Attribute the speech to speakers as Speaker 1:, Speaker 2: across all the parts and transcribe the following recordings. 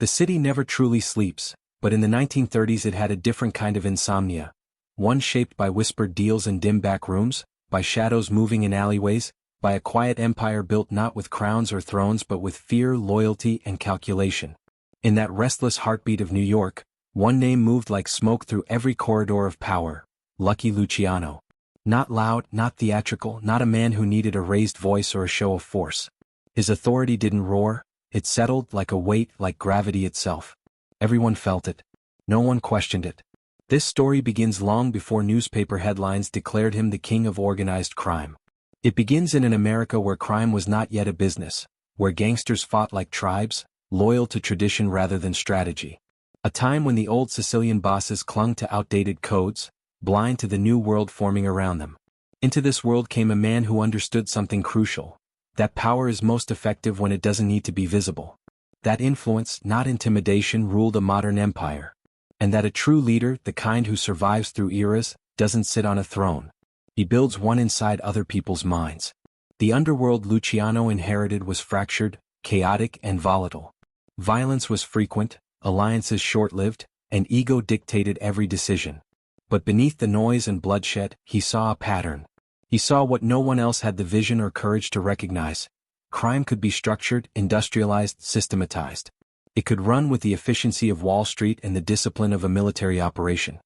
Speaker 1: The city never truly sleeps, but in the 1930s it had a different kind of insomnia. One shaped by whispered deals and dim back rooms, by shadows moving in alleyways, by a quiet empire built not with crowns or thrones but with fear, loyalty, and calculation. In that restless heartbeat of New York, one name moved like smoke through every corridor of power: Lucky Luciano. Not loud, not theatrical, not a man who needed a raised voice or a show of force. His authority didn't roar, it settled like a weight, like gravity itself. Everyone felt it. No one questioned it. This story begins long before newspaper headlines declared him the king of organized crime. It begins in an America where crime was not yet a business, where gangsters fought like tribes, loyal to tradition rather than strategy. A time when the old Sicilian bosses clung to outdated codes, blind to the new world forming around them. Into this world came a man who understood something crucial: that power is most effective when it doesn't need to be visible. That influence, not intimidation, ruled a modern empire. And that a true leader, the kind who survives through eras, doesn't sit on a throne. He builds one inside other people's minds. The underworld Luciano inherited was fractured, chaotic, and volatile. Violence was frequent, alliances short-lived, and ego dictated every decision. But beneath the noise and bloodshed, he saw a pattern. He saw what no one else had the vision or courage to recognize. Crime could be structured, industrialized, systematized. It could run with the efficiency of Wall Street and the discipline of a military operation.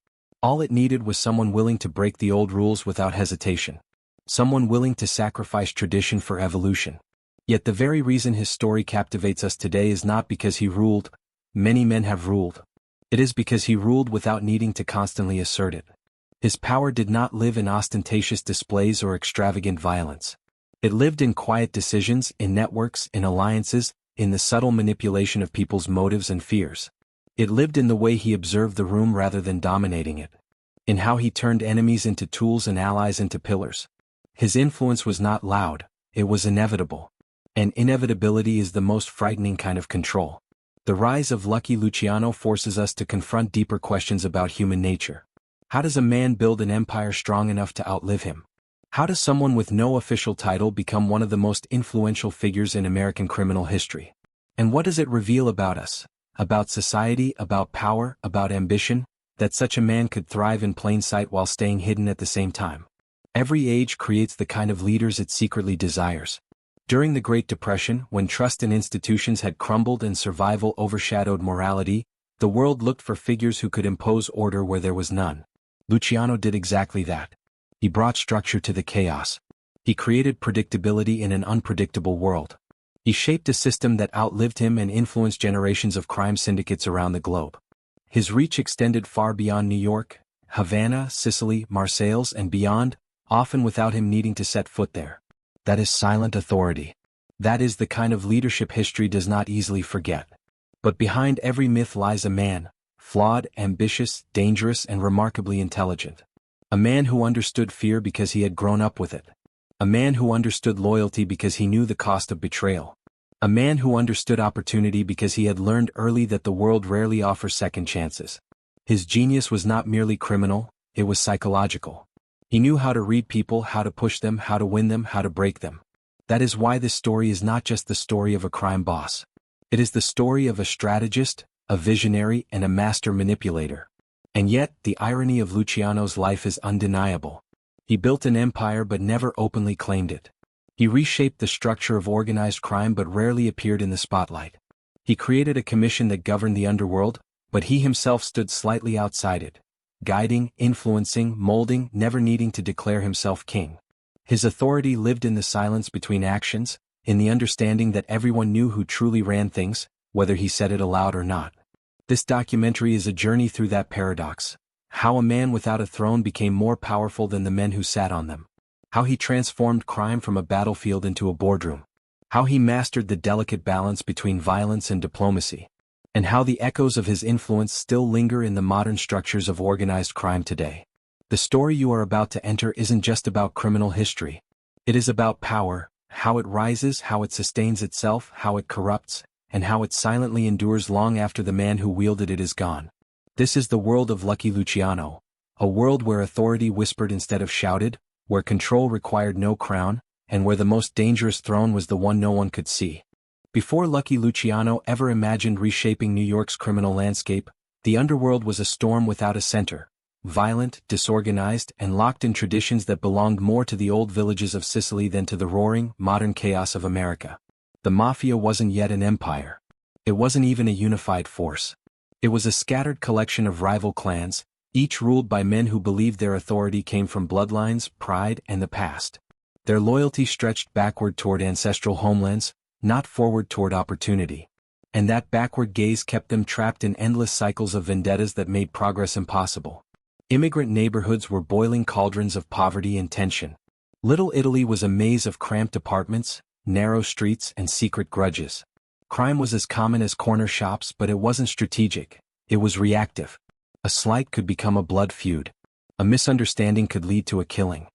Speaker 1: All it needed was someone willing to break the old rules without hesitation. Someone willing to sacrifice tradition for evolution. Yet the very reason his story captivates us today is not because he ruled. Many men have ruled. It is because he ruled without needing to constantly assert it. His power did not live in ostentatious displays or extravagant violence. It lived in quiet decisions, in networks, in alliances, in the subtle manipulation of people's motives and fears. It lived in the way he observed the room rather than dominating it. In how he turned enemies into tools and allies into pillars. His influence was not loud, it was inevitable. And inevitability is the most frightening kind of control. The rise of Lucky Luciano forces us to confront deeper questions about human nature. How does a man build an empire strong enough to outlive him? How does someone with no official title become one of the most influential figures in American criminal history? And what does it reveal about us, about society, about power, about ambition, that such a man could thrive in plain sight while staying hidden at the same time? Every age creates the kind of leaders it secretly desires. During the Great Depression, when trust in institutions had crumbled and survival overshadowed morality, the world looked for figures who could impose order where there was none. Luciano did exactly that. He brought structure to the chaos. He created predictability in an unpredictable world. He shaped a system that outlived him and influenced generations of crime syndicates around the globe. His reach extended far beyond New York, Havana, Sicily, Marseilles, and beyond, often without him needing to set foot there. That is silent authority. That is the kind of leadership history does not easily forget. But behind every myth lies a man, flawed, ambitious, dangerous, and remarkably intelligent. A man who understood fear because he had grown up with it. A man who understood loyalty because he knew the cost of betrayal. A man who understood opportunity because he had learned early that the world rarely offers second chances. His genius was not merely criminal, it was psychological. He knew how to read people, how to push them, how to win them, how to break them. That is why this story is not just the story of a crime boss. It is the story of a strategist, a visionary, and a master manipulator. And yet, the irony of Luciano's life is undeniable. He built an empire but never openly claimed it. He reshaped the structure of organized crime but rarely appeared in the spotlight. He created a commission that governed the underworld, but he himself stood slightly outside it, guiding, influencing, molding, never needing to declare himself king. His authority lived in the silence between actions, in the understanding that everyone knew who truly ran things, whether he said it aloud or not. This documentary is a journey through that paradox. How a man without a throne became more powerful than the men who sat on them. How he transformed crime from a battlefield into a boardroom. How he mastered the delicate balance between violence and diplomacy. And how the echoes of his influence still linger in the modern structures of organized crime today. The story you are about to enter isn't just about criminal history. It is about power, how it rises, how it sustains itself, how it corrupts, and how it silently endures long after the man who wielded it is gone. This is the world of Lucky Luciano, a world where authority whispered instead of shouted, where control required no crown, and where the most dangerous throne was the one no one could see. Before Lucky Luciano ever imagined reshaping New York's criminal landscape, the underworld was a storm without a center, violent, disorganized, and locked in traditions that belonged more to the old villages of Sicily than to the roaring, modern chaos of America. The Mafia wasn't yet an empire. It wasn't even a unified force. It was a scattered collection of rival clans, each ruled by men who believed their authority came from bloodlines, pride, and the past. Their loyalty stretched backward toward ancestral homelands, not forward toward opportunity. And that backward gaze kept them trapped in endless cycles of vendettas that made progress impossible. Immigrant neighborhoods were boiling cauldrons of poverty and tension. Little Italy was a maze of cramped apartments, narrow streets, and secret grudges. Crime was as common as corner shops, but it wasn't strategic. It was reactive. A slight could become a blood feud. A misunderstanding could lead to a killing.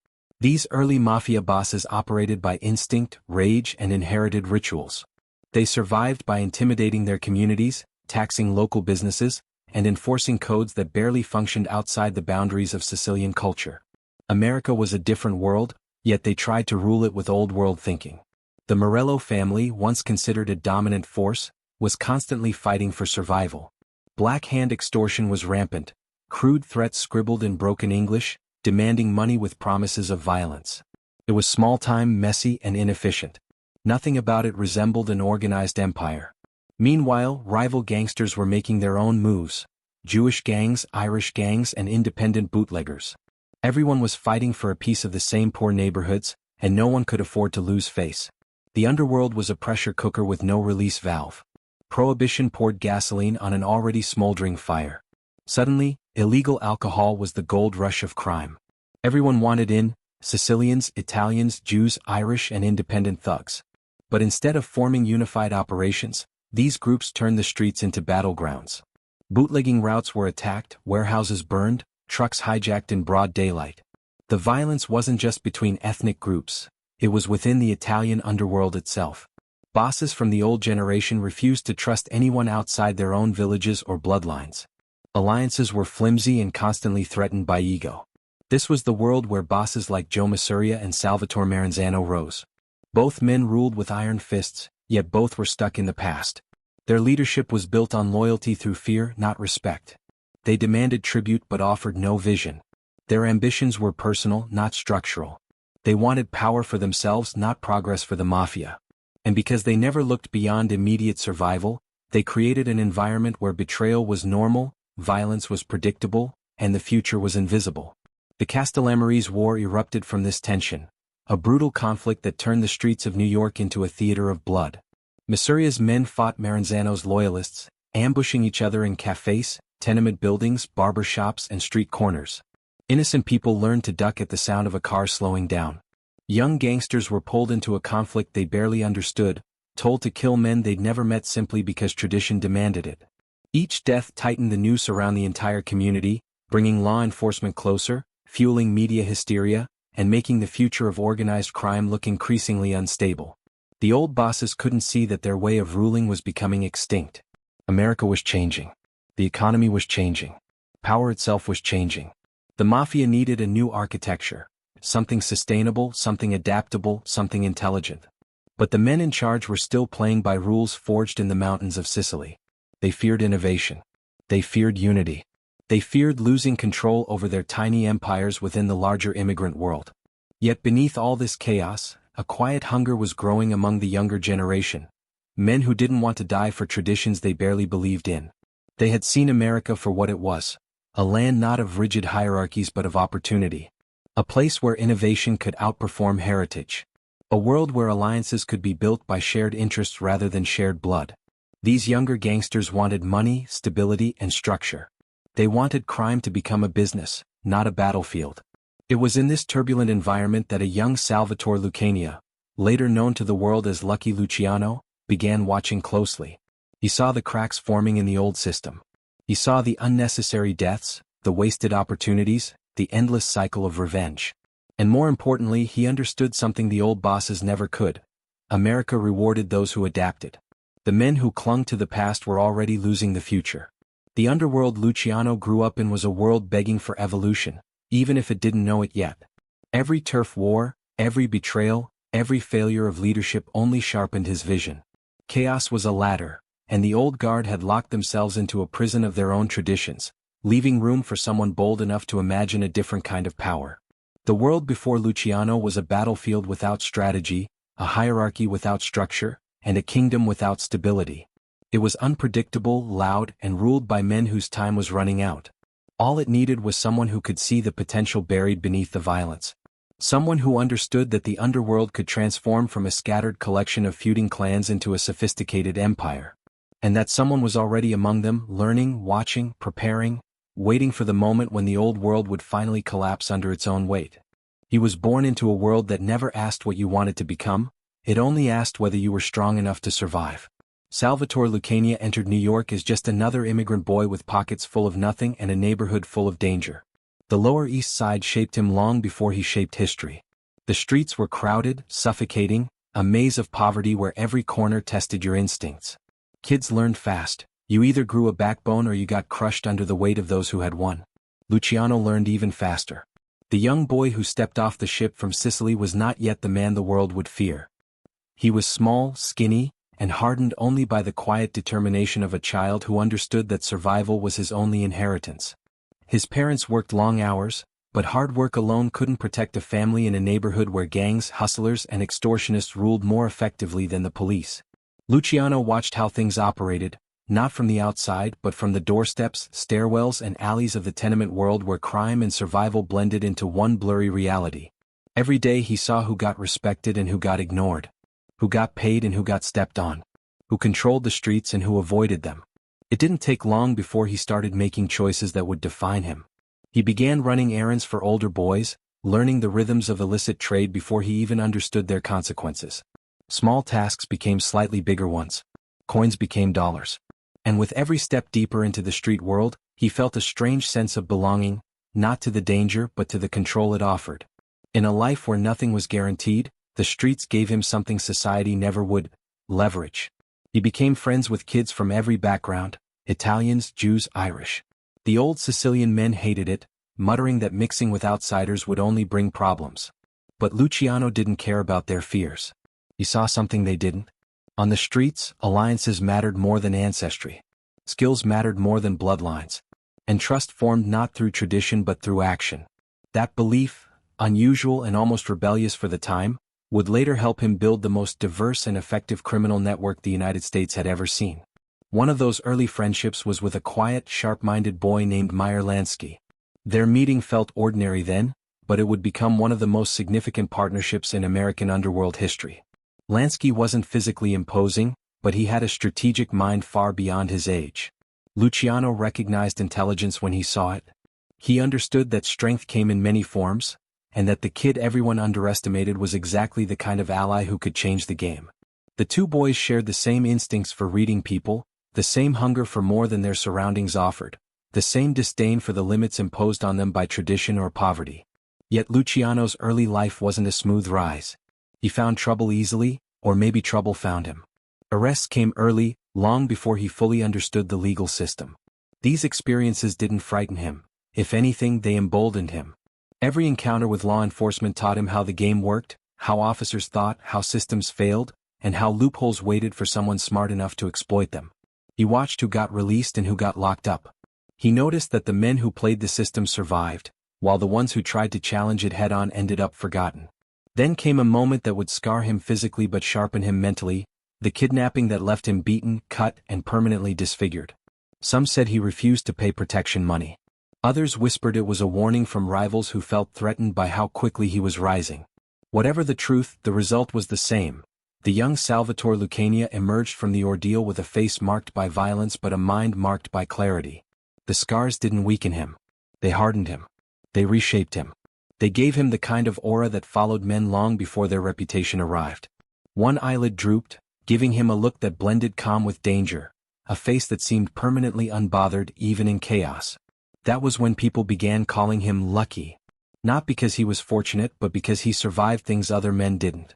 Speaker 1: These early mafia bosses operated by instinct, rage, and inherited rituals. They survived by intimidating their communities, taxing local businesses, and enforcing codes that barely functioned outside the boundaries of Sicilian culture. America was a different world, yet they tried to rule it with old-world thinking. The Morello family, once considered a dominant force, was constantly fighting for survival. Black hand extortion was rampant, crude threats scribbled in broken English, demanding money with promises of violence. It was small-time, messy, and inefficient. Nothing about it resembled an organized empire. Meanwhile, rival gangsters were making their own moves. Jewish gangs, Irish gangs, and independent bootleggers. Everyone was fighting for a piece of the same poor neighborhoods, and no one could afford to lose face. The underworld was a pressure cooker with no release valve. Prohibition poured gasoline on an already smoldering fire. Suddenly, illegal alcohol was the gold rush of crime. Everyone wanted in: Sicilians, Italians, Jews, Irish, and independent thugs. But instead of forming unified operations, these groups turned the streets into battlegrounds. Bootlegging routes were attacked, warehouses burned, trucks hijacked in broad daylight. The violence wasn't just between ethnic groups, it was within the Italian underworld itself. Bosses from the old generation refused to trust anyone outside their own villages or bloodlines. Alliances were flimsy and constantly threatened by ego. This was the world where bosses like Joe Masuria and Salvatore Maranzano rose. Both men ruled with iron fists, yet both were stuck in the past. Their leadership was built on loyalty through fear, not respect. They demanded tribute but offered no vision. Their ambitions were personal, not structural. They wanted power for themselves, not progress for the mafia. And because they never looked beyond immediate survival, they created an environment where betrayal was normal, violence was predictable, and the future was invisible. The Castellamarese War erupted from this tension, a brutal conflict that turned the streets of New York into a theater of blood. Masuria's men fought Maranzano's loyalists, ambushing each other in cafes, tenement buildings, barber shops, and street corners. Innocent people learned to duck at the sound of a car slowing down. Young gangsters were pulled into a conflict they barely understood, told to kill men they'd never met simply because tradition demanded it. Each death tightened the noose around the entire community, bringing law enforcement closer, fueling media hysteria, and making the future of organized crime look increasingly unstable. The old bosses couldn't see that their way of ruling was becoming extinct. America was changing. The economy was changing. Power itself was changing. The mafia needed a new architecture. Something sustainable, something adaptable, something intelligent. But the men in charge were still playing by rules forged in the mountains of Sicily. They feared innovation. They feared unity. They feared losing control over their tiny empires within the larger immigrant world. Yet beneath all this chaos, a quiet hunger was growing among the younger generation. Men who didn't want to die for traditions they barely believed in. They had seen America for what it was. A land not of rigid hierarchies but of opportunity. A place where innovation could outperform heritage. A world where alliances could be built by shared interests rather than shared blood. These younger gangsters wanted money, stability, and structure. They wanted crime to become a business, not a battlefield. It was in this turbulent environment that a young Salvatore Lucania, later known to the world as Lucky Luciano, began watching closely. He saw the cracks forming in the old system. He saw the unnecessary deaths, the wasted opportunities, the endless cycle of revenge. And more importantly, he understood something the old bosses never could. America rewarded those who adapted. The men who clung to the past were already losing the future. The underworld Luciano grew up in was a world begging for evolution, even if it didn't know it yet. Every turf war, every betrayal, every failure of leadership only sharpened his vision. Chaos was a ladder, and the old guard had locked themselves into a prison of their own traditions, leaving room for someone bold enough to imagine a different kind of power. The world before Luciano was a battlefield without strategy, a hierarchy without structure, and a kingdom without stability. It was unpredictable, loud, and ruled by men whose time was running out. All it needed was someone who could see the potential buried beneath the violence. Someone who understood that the underworld could transform from a scattered collection of feuding clans into a sophisticated empire. And that someone was already among them, learning, watching, preparing, waiting for the moment when the old world would finally collapse under its own weight. He was born into a world that never asked what you wanted to become, it only asked whether you were strong enough to survive. Salvatore Lucania entered New York as just another immigrant boy with pockets full of nothing and a neighborhood full of danger. The Lower East Side shaped him long before he shaped history. The streets were crowded, suffocating, a maze of poverty where every corner tested your instincts. Kids learned fast. You either grew a backbone or you got crushed under the weight of those who had won. Luciano learned even faster. The young boy who stepped off the ship from Sicily was not yet the man the world would fear. He was small, skinny, and hardened only by the quiet determination of a child who understood that survival was his only inheritance. His parents worked long hours, but hard work alone couldn't protect a family in a neighborhood where gangs, hustlers, and extortionists ruled more effectively than the police. Luciano watched how things operated, not from the outside but from the doorsteps, stairwells, and alleys of the tenement world where crime and survival blended into one blurry reality. Every day he saw who got respected and who got ignored, who got paid and who got stepped on, who controlled the streets and who avoided them. It didn't take long before he started making choices that would define him. He began running errands for older boys, learning the rhythms of illicit trade before he even understood their consequences. Small tasks became slightly bigger ones. Coins became dollars. And with every step deeper into the street world, he felt a strange sense of belonging, not to the danger but to the control it offered. In a life where nothing was guaranteed, the streets gave him something society never would: leverage. He became friends with kids from every background, Italians, Jews, Irish. The old Sicilian men hated it, muttering that mixing with outsiders would only bring problems. But Luciano didn't care about their fears. He saw something they didn't. On the streets, alliances mattered more than ancestry. Skills mattered more than bloodlines. And trust formed not through tradition but through action. That belief, unusual and almost rebellious for the time, would later help him build the most diverse and effective criminal network the United States had ever seen. One of those early friendships was with a quiet, sharp-minded boy named Meyer Lansky. Their meeting felt ordinary then, but it would become one of the most significant partnerships in American underworld history. Lansky wasn't physically imposing, but he had a strategic mind far beyond his age. Luciano recognized intelligence when he saw it. He understood that strength came in many forms, and that the kid everyone underestimated was exactly the kind of ally who could change the game. The two boys shared the same instincts for reading people, the same hunger for more than their surroundings offered, the same disdain for the limits imposed on them by tradition or poverty. Yet Luciano's early life wasn't a smooth rise. He found trouble easily, or maybe trouble found him. Arrests came early, long before he fully understood the legal system. These experiences didn't frighten him. If anything, they emboldened him. Every encounter with law enforcement taught him how the game worked, how officers thought, how systems failed, and how loopholes waited for someone smart enough to exploit them. He watched who got released and who got locked up. He noticed that the men who played the system survived, while the ones who tried to challenge it head-on ended up forgotten. Then came a moment that would scar him physically but sharpen him mentally, the kidnapping that left him beaten, cut, and permanently disfigured. Some said he refused to pay protection money. Others whispered it was a warning from rivals who felt threatened by how quickly he was rising. Whatever the truth, the result was the same. The young Salvatore Lucania emerged from the ordeal with a face marked by violence but a mind marked by clarity. The scars didn't weaken him. They hardened him. They reshaped him. They gave him the kind of aura that followed men long before their reputation arrived. One eyelid drooped, giving him a look that blended calm with danger, a face that seemed permanently unbothered even in chaos. That was when people began calling him Lucky. Not because he was fortunate but because he survived things other men didn't.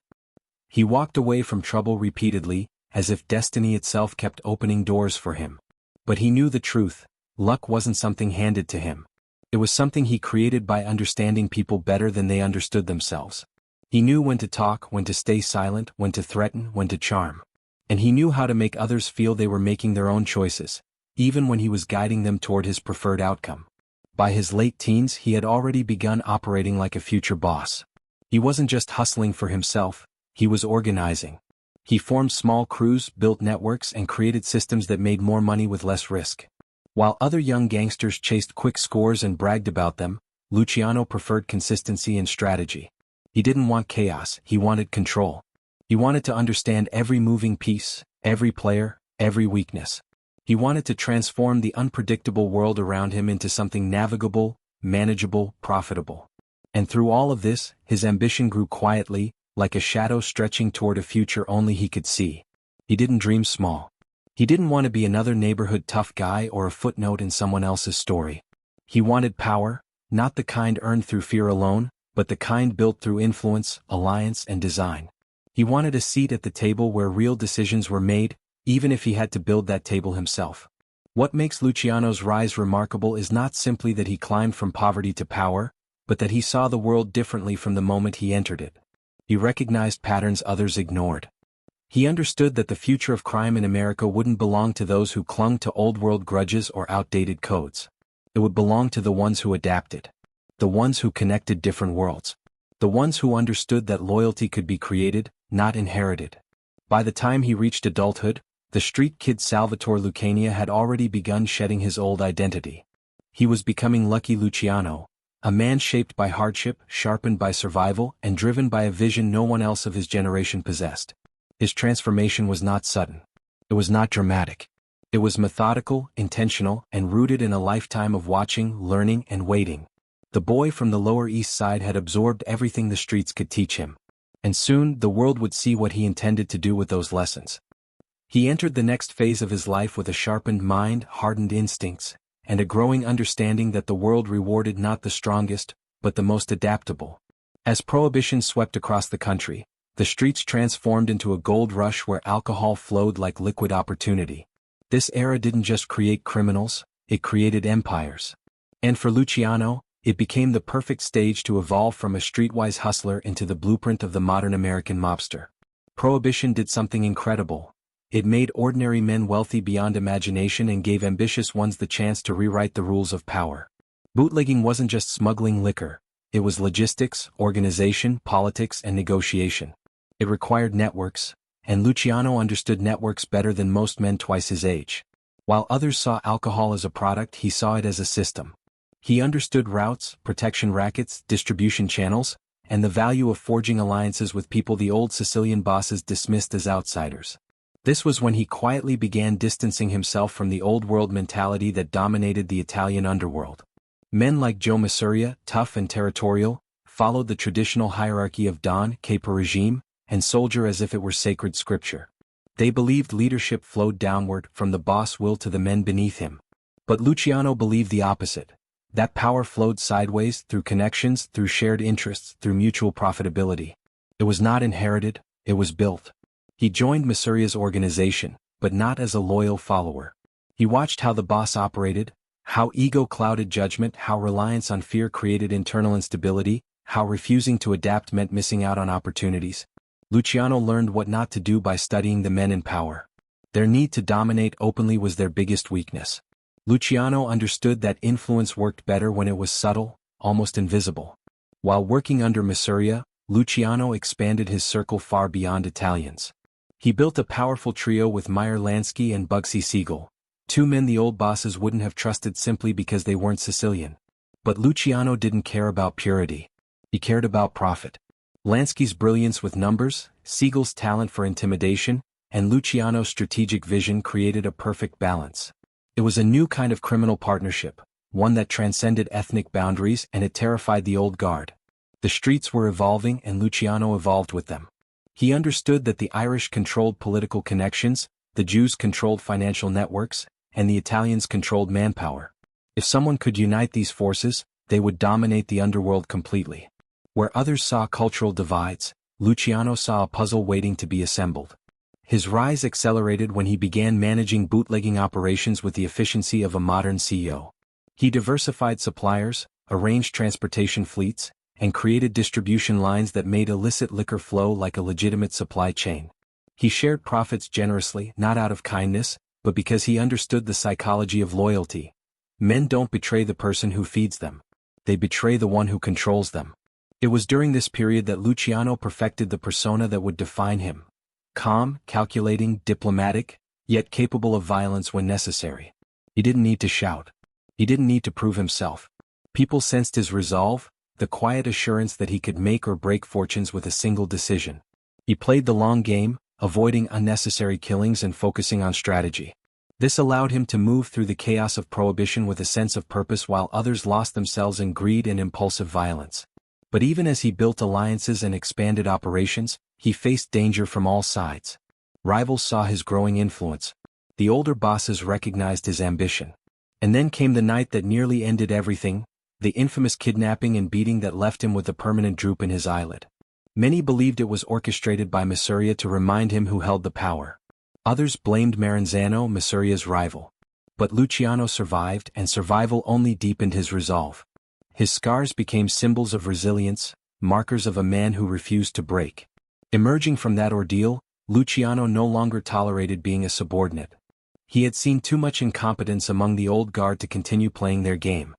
Speaker 1: He walked away from trouble repeatedly, as if destiny itself kept opening doors for him. But he knew the truth: luck wasn't something handed to him. It was something he created by understanding people better than they understood themselves. He knew when to talk, when to stay silent, when to threaten, when to charm. And he knew how to make others feel they were making their own choices, even when he was guiding them toward his preferred outcome. By his late teens he had already begun operating like a future boss. He wasn't just hustling for himself, he was organizing. He formed small crews, built networks, and created systems that made more money with less risk. While other young gangsters chased quick scores and bragged about them, Luciano preferred consistency and strategy. He didn't want chaos, he wanted control. He wanted to understand every moving piece, every player, every weakness. He wanted to transform the unpredictable world around him into something navigable, manageable, profitable. And through all of this, his ambition grew quietly, like a shadow stretching toward a future only he could see. He didn't dream small. He didn't want to be another neighborhood tough guy or a footnote in someone else's story. He wanted power, not the kind earned through fear alone, but the kind built through influence, alliance, and design. He wanted a seat at the table where real decisions were made, even if he had to build that table himself. What makes Luciano's rise remarkable is not simply that he climbed from poverty to power, but that he saw the world differently from the moment he entered it. He recognized patterns others ignored. He understood that the future of crime in America wouldn't belong to those who clung to old-world grudges or outdated codes. It would belong to the ones who adapted. The ones who connected different worlds. The ones who understood that loyalty could be created, not inherited. By the time he reached adulthood, the street kid Salvatore Lucania had already begun shedding his old identity. He was becoming Lucky Luciano, a man shaped by hardship, sharpened by survival, and driven by a vision no one else of his generation possessed. His transformation was not sudden. It was not dramatic. It was methodical, intentional, and rooted in a lifetime of watching, learning, and waiting. The boy from the Lower East Side had absorbed everything the streets could teach him. And soon, the world would see what he intended to do with those lessons. He entered the next phase of his life with a sharpened mind, hardened instincts, and a growing understanding that the world rewarded not the strongest, but the most adaptable. As prohibition swept across the country, the streets transformed into a gold rush where alcohol flowed like liquid opportunity. This era didn't just create criminals, it created empires. And for Luciano, it became the perfect stage to evolve from a streetwise hustler into the blueprint of the modern American mobster. Prohibition did something incredible. It made ordinary men wealthy beyond imagination and gave ambitious ones the chance to rewrite the rules of power. Bootlegging wasn't just smuggling liquor, it was logistics, organization, politics, and negotiation. It required networks, and Luciano understood networks better than most men twice his age. While others saw alcohol as a product, he saw it as a system. He understood routes, protection rackets, distribution channels, and the value of forging alliances with people the old Sicilian bosses dismissed as outsiders. This was when he quietly began distancing himself from the old-world mentality that dominated the Italian underworld. Men like Joe Masuria, tough and territorial, followed the traditional hierarchy of Don, capo regime, and soldier as if it were sacred scripture. They believed leadership flowed downward from the boss will to the men beneath him. But Luciano believed the opposite. That power flowed sideways, through connections, through shared interests, through mutual profitability. It was not inherited, it was built. He joined Masuria's organization, but not as a loyal follower. He watched how the boss operated, how ego clouded judgment, how reliance on fear created internal instability, how refusing to adapt meant missing out on opportunities. Luciano learned what not to do by studying the men in power. Their need to dominate openly was their biggest weakness. Luciano understood that influence worked better when it was subtle, almost invisible. While working under Masuria, Luciano expanded his circle far beyond Italians. He built a powerful trio with Meyer Lansky and Bugsy Siegel, two men the old bosses wouldn't have trusted simply because they weren't Sicilian. But Luciano didn't care about purity. He cared about profit. Lansky's brilliance with numbers, Siegel's talent for intimidation, and Luciano's strategic vision created a perfect balance. It was a new kind of criminal partnership, one that transcended ethnic boundaries, and it terrified the old guard. The streets were evolving and Luciano evolved with them. He understood that the Irish controlled political connections, the Jews controlled financial networks, and the Italians controlled manpower. If someone could unite these forces, they would dominate the underworld completely. Where others saw cultural divides, Luciano saw a puzzle waiting to be assembled. His rise accelerated when he began managing bootlegging operations with the efficiency of a modern CEO. He diversified suppliers, arranged transportation fleets, and created distribution lines that made illicit liquor flow like a legitimate supply chain. He shared profits generously, not out of kindness, but because he understood the psychology of loyalty. Men don't betray the person who feeds them. They betray the one who controls them. It was during this period that Luciano perfected the persona that would define him. Calm, calculating, diplomatic, yet capable of violence when necessary. He didn't need to shout. He didn't need to prove himself. People sensed his resolve, the quiet assurance that he could make or break fortunes with a single decision. He played the long game, avoiding unnecessary killings and focusing on strategy. This allowed him to move through the chaos of prohibition with a sense of purpose while others lost themselves in greed and impulsive violence. But even as he built alliances and expanded operations, he faced danger from all sides. Rivals saw his growing influence. The older bosses recognized his ambition. And then came the night that nearly ended everything, the infamous kidnapping and beating that left him with a permanent droop in his eyelid. Many believed it was orchestrated by Mafia to remind him who held the power. Others blamed Maranzano, Mafia's rival. But Luciano survived, and survival only deepened his resolve. His scars became symbols of resilience, markers of a man who refused to break. Emerging from that ordeal, Luciano no longer tolerated being a subordinate. He had seen too much incompetence among the old guard to continue playing their game.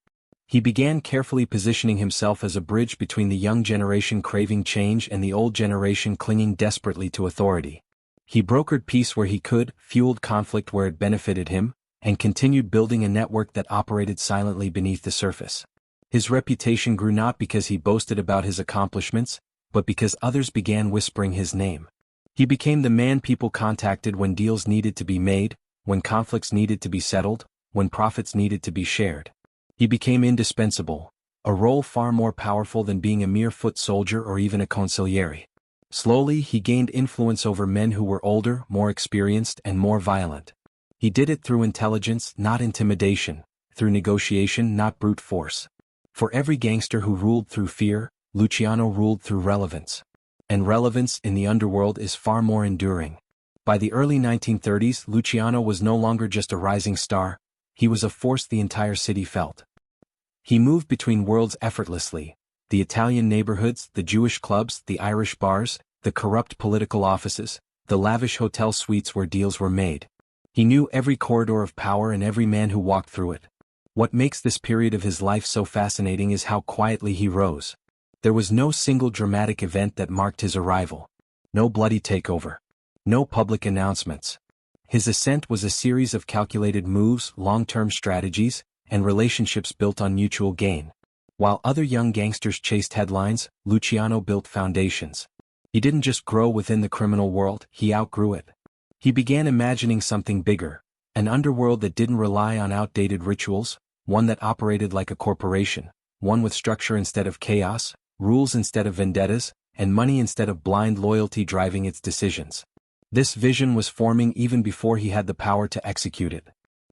Speaker 1: He began carefully positioning himself as a bridge between the young generation craving change and the old generation clinging desperately to authority. He brokered peace where he could, fueled conflict where it benefited him, and continued building a network that operated silently beneath the surface. His reputation grew not because he boasted about his accomplishments, but because others began whispering his name. He became the man people contacted when deals needed to be made, when conflicts needed to be settled, when profits needed to be shared. He became indispensable, a role far more powerful than being a mere foot soldier or even a consigliere. Slowly he gained influence over men who were older, more experienced, and more violent. He did it through intelligence, not intimidation, through negotiation, not brute force. For every gangster who ruled through fear, Luciano ruled through relevance. And relevance in the underworld is far more enduring. By the early 1930s, Luciano was no longer just a rising star, he was a force the entire city felt. He moved between worlds effortlessly, the Italian neighborhoods, the Jewish clubs, the Irish bars, the corrupt political offices, the lavish hotel suites where deals were made. He knew every corridor of power and every man who walked through it. What makes this period of his life so fascinating is how quietly he rose. There was no single dramatic event that marked his arrival. No bloody takeover. No public announcements. His ascent was a series of calculated moves, long-term strategies, and relationships built on mutual gain. While other young gangsters chased headlines, Luciano built foundations. He didn't just grow within the criminal world, he outgrew it. He began imagining something bigger, an underworld that didn't rely on outdated rituals, one that operated like a corporation, one with structure instead of chaos, rules instead of vendettas, and money instead of blind loyalty driving its decisions. This vision was forming even before he had the power to execute it.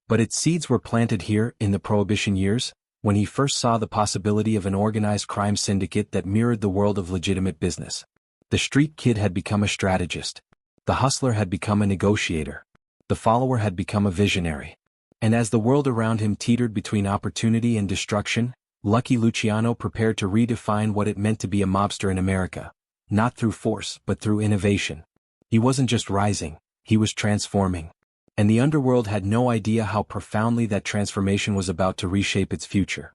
Speaker 1: But its seeds were planted here, in the Prohibition years, when he first saw the possibility of an organized crime syndicate that mirrored the world of legitimate business. The street kid had become a strategist. The hustler had become a negotiator. The follower had become a visionary. And as the world around him teetered between opportunity and destruction, Lucky Luciano prepared to redefine what it meant to be a mobster in America. Not through force, but through innovation. He wasn't just rising, he was transforming. And the underworld had no idea how profoundly that transformation was about to reshape its future.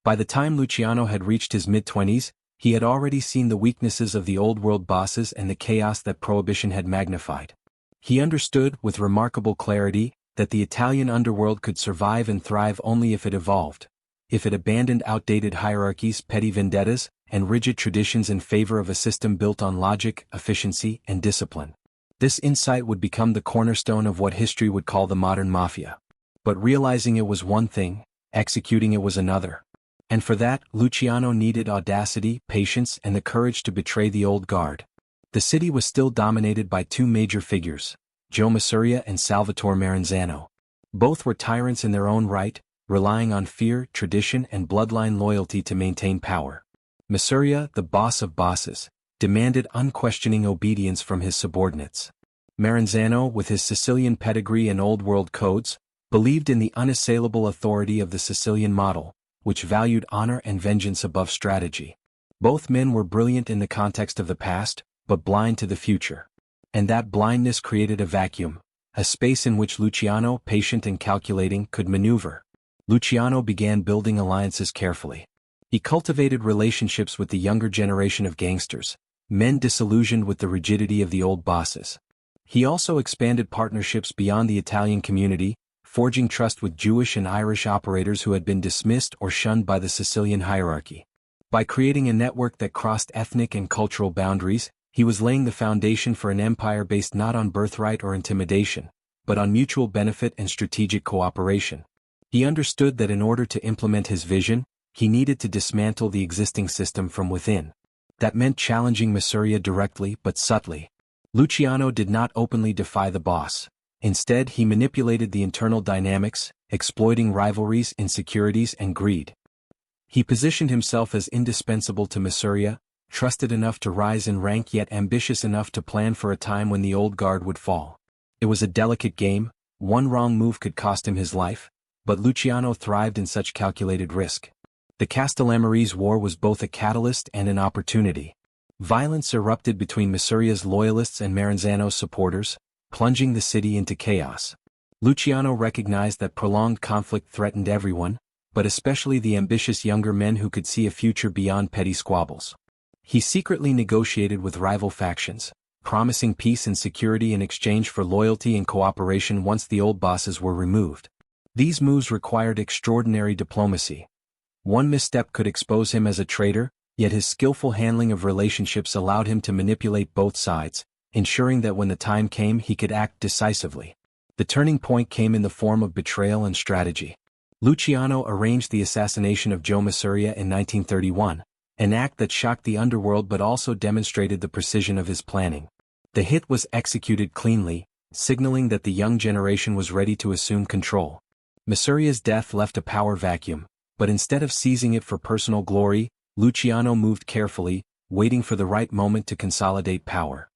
Speaker 1: By the time Luciano had reached his mid-20s, he had already seen the weaknesses of the old world bosses and the chaos that Prohibition had magnified. He understood, with remarkable clarity, that the Italian underworld could survive and thrive only if it evolved, if it abandoned outdated hierarchies, petty vendettas, and rigid traditions in favor of a system built on logic, efficiency, and discipline. This insight would become the cornerstone of what history would call the modern mafia. But realizing it was one thing, executing it was another. And for that, Luciano needed audacity, patience, and the courage to betray the old guard. The city was still dominated by two major figures, Joe Mafia and Salvatore Maranzano. Both were tyrants in their own right, relying on fear, tradition, and bloodline loyalty to maintain power. Mafia, the boss of bosses, demanded unquestioning obedience from his subordinates. Maranzano, with his Sicilian pedigree and old-world codes, believed in the unassailable authority of the Sicilian model, which valued honor and vengeance above strategy. Both men were brilliant in the context of the past, but blind to the future. And that blindness created a vacuum, a space in which Luciano, patient and calculating, could maneuver. Luciano began building alliances carefully. He cultivated relationships with the younger generation of gangsters, men disillusioned with the rigidity of the old bosses. He also expanded partnerships beyond the Italian community, forging trust with Jewish and Irish operators who had been dismissed or shunned by the Sicilian hierarchy. By creating a network that crossed ethnic and cultural boundaries, he was laying the foundation for an empire based not on birthright or intimidation, but on mutual benefit and strategic cooperation. He understood that in order to implement his vision, he needed to dismantle the existing system from within. That meant challenging Mafia directly but subtly. Luciano did not openly defy the boss. Instead, he manipulated the internal dynamics, exploiting rivalries, insecurities, and greed. He positioned himself as indispensable to Mafia, trusted enough to rise in rank yet ambitious enough to plan for a time when the old guard would fall. It was a delicate game, one wrong move could cost him his life, but Luciano thrived in such calculated risk. The Castellamarese War was both a catalyst and an opportunity. Violence erupted between Mafia's loyalists and Maranzano's supporters, plunging the city into chaos. Luciano recognized that prolonged conflict threatened everyone, but especially the ambitious younger men who could see a future beyond petty squabbles. He secretly negotiated with rival factions, promising peace and security in exchange for loyalty and cooperation once the old bosses were removed. These moves required extraordinary diplomacy. One misstep could expose him as a traitor, yet his skillful handling of relationships allowed him to manipulate both sides, ensuring that when the time came he could act decisively. The turning point came in the form of betrayal and strategy. Luciano arranged the assassination of Joe Mafia in 1931, an act that shocked the underworld but also demonstrated the precision of his planning. The hit was executed cleanly, signaling that the young generation was ready to assume control. Mafia's death left a power vacuum, but instead of seizing it for personal glory, Luciano moved carefully, waiting for the right moment to consolidate power.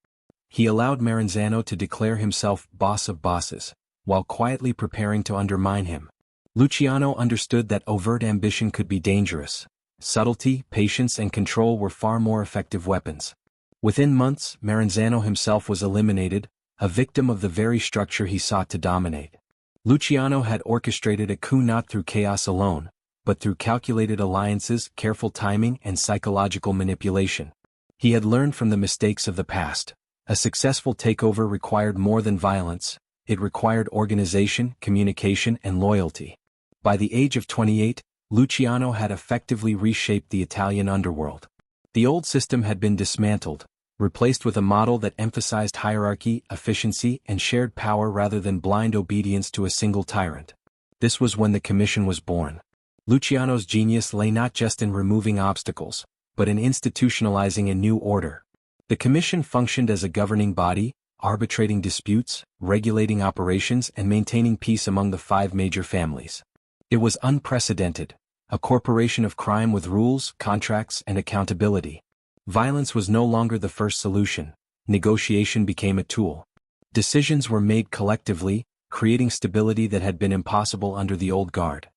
Speaker 1: He allowed Maranzano to declare himself boss of bosses, while quietly preparing to undermine him. Luciano understood that overt ambition could be dangerous. Subtlety, patience, and control were far more effective weapons. Within months, Maranzano himself was eliminated, a victim of the very structure he sought to dominate. Luciano had orchestrated a coup not through chaos alone, but through calculated alliances, careful timing, and psychological manipulation. He had learned from the mistakes of the past. A successful takeover required more than violence, it required organization, communication, and loyalty. By the age of 28, Luciano had effectively reshaped the Italian underworld. The old system had been dismantled, replaced with a model that emphasized hierarchy, efficiency, and shared power rather than blind obedience to a single tyrant. This was when the Commission was born. Luciano's genius lay not just in removing obstacles, but in institutionalizing a new order. The Commission functioned as a governing body, arbitrating disputes, regulating operations, and maintaining peace among the 5 major families. It was unprecedented, a corporation of crime with rules, contracts, and accountability. Violence was no longer the first solution, negotiation became a tool. Decisions were made collectively, creating stability that had been impossible under the old guard.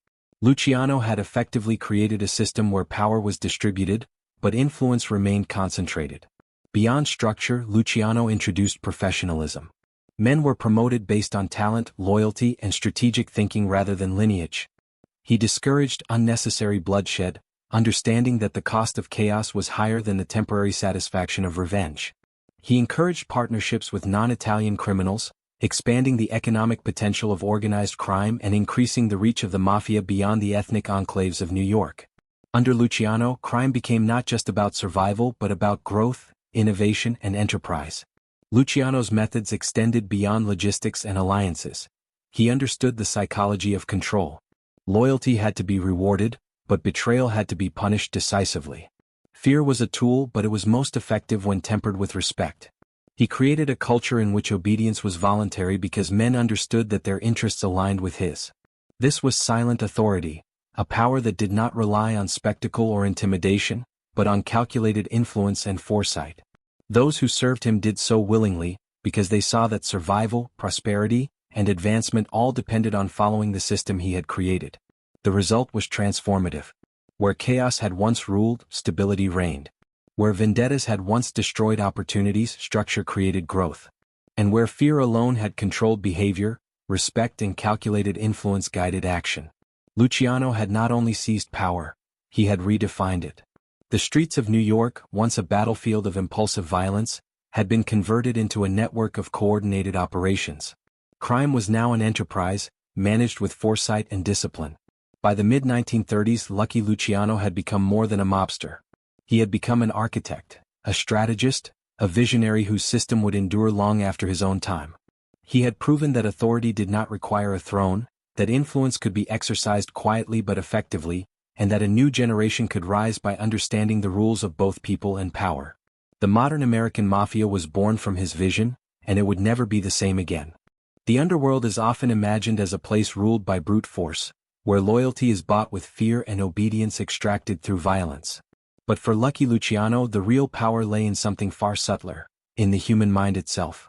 Speaker 1: Luciano had effectively created a system where power was distributed, but influence remained concentrated. Beyond structure, Luciano introduced professionalism. Men were promoted based on talent, loyalty, and strategic thinking rather than lineage. He discouraged unnecessary bloodshed, understanding that the cost of chaos was higher than the temporary satisfaction of revenge. He encouraged partnerships with non-Italian criminals, expanding the economic potential of organized crime and increasing the reach of the Mafia beyond the ethnic enclaves of New York. Under Luciano, crime became not just about survival but about growth, innovation, and enterprise. Luciano's methods extended beyond logistics and alliances. He understood the psychology of control. Loyalty had to be rewarded, but betrayal had to be punished decisively. Fear was a tool, but it was most effective when tempered with respect. He created a culture in which obedience was voluntary because men understood that their interests aligned with his. This was silent authority, a power that did not rely on spectacle or intimidation, but on calculated influence and foresight. Those who served him did so willingly, because they saw that survival, prosperity, and advancement all depended on following the system he had created. The result was transformative. Where chaos had once ruled, stability reigned. Where vendettas had once destroyed opportunities, structure created growth. And where fear alone had controlled behavior, respect and calculated influence guided action. Luciano had not only seized power, he had redefined it. The streets of New York, once a battlefield of impulsive violence, had been converted into a network of coordinated operations. Crime was now an enterprise, managed with foresight and discipline. By the mid-1930s, Lucky Luciano had become more than a mobster. He had become an architect, a strategist, a visionary whose system would endure long after his own time. He had proven that authority did not require a throne, that influence could be exercised quietly but effectively, and that a new generation could rise by understanding the rules of both people and power. The modern American Mafia was born from his vision, and it would never be the same again. The underworld is often imagined as a place ruled by brute force, where loyalty is bought with fear and obedience extracted through violence. But for Lucky Luciano, the real power lay in something far subtler, in the human mind itself.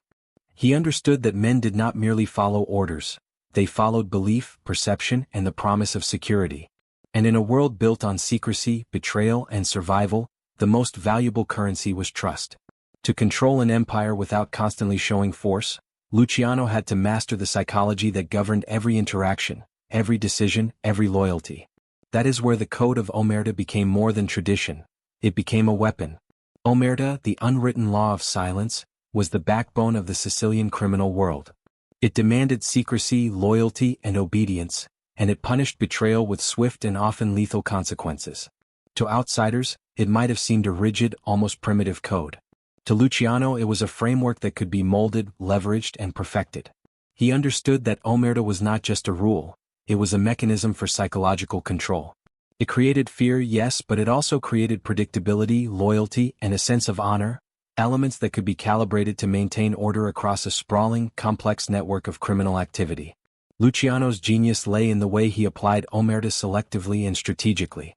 Speaker 1: He understood that men did not merely follow orders, they followed belief, perception, and the promise of security. And in a world built on secrecy, betrayal, and survival, the most valuable currency was trust. To control an empire without constantly showing force, Luciano had to master the psychology that governed every interaction, every decision, every loyalty. That is where the code of omerta became more than tradition. It became a weapon. Omerta, the unwritten law of silence, was the backbone of the Sicilian criminal world. It demanded secrecy, loyalty, and obedience, and it punished betrayal with swift and often lethal consequences. To outsiders, it might have seemed a rigid, almost primitive code. To Luciano, it was a framework that could be molded, leveraged, and perfected. He understood that omerta was not just a rule, it was a mechanism for psychological control. It created fear, yes, but it also created predictability, loyalty, and a sense of honor, elements that could be calibrated to maintain order across a sprawling, complex network of criminal activity. Luciano's genius lay in the way he applied omerta selectively and strategically.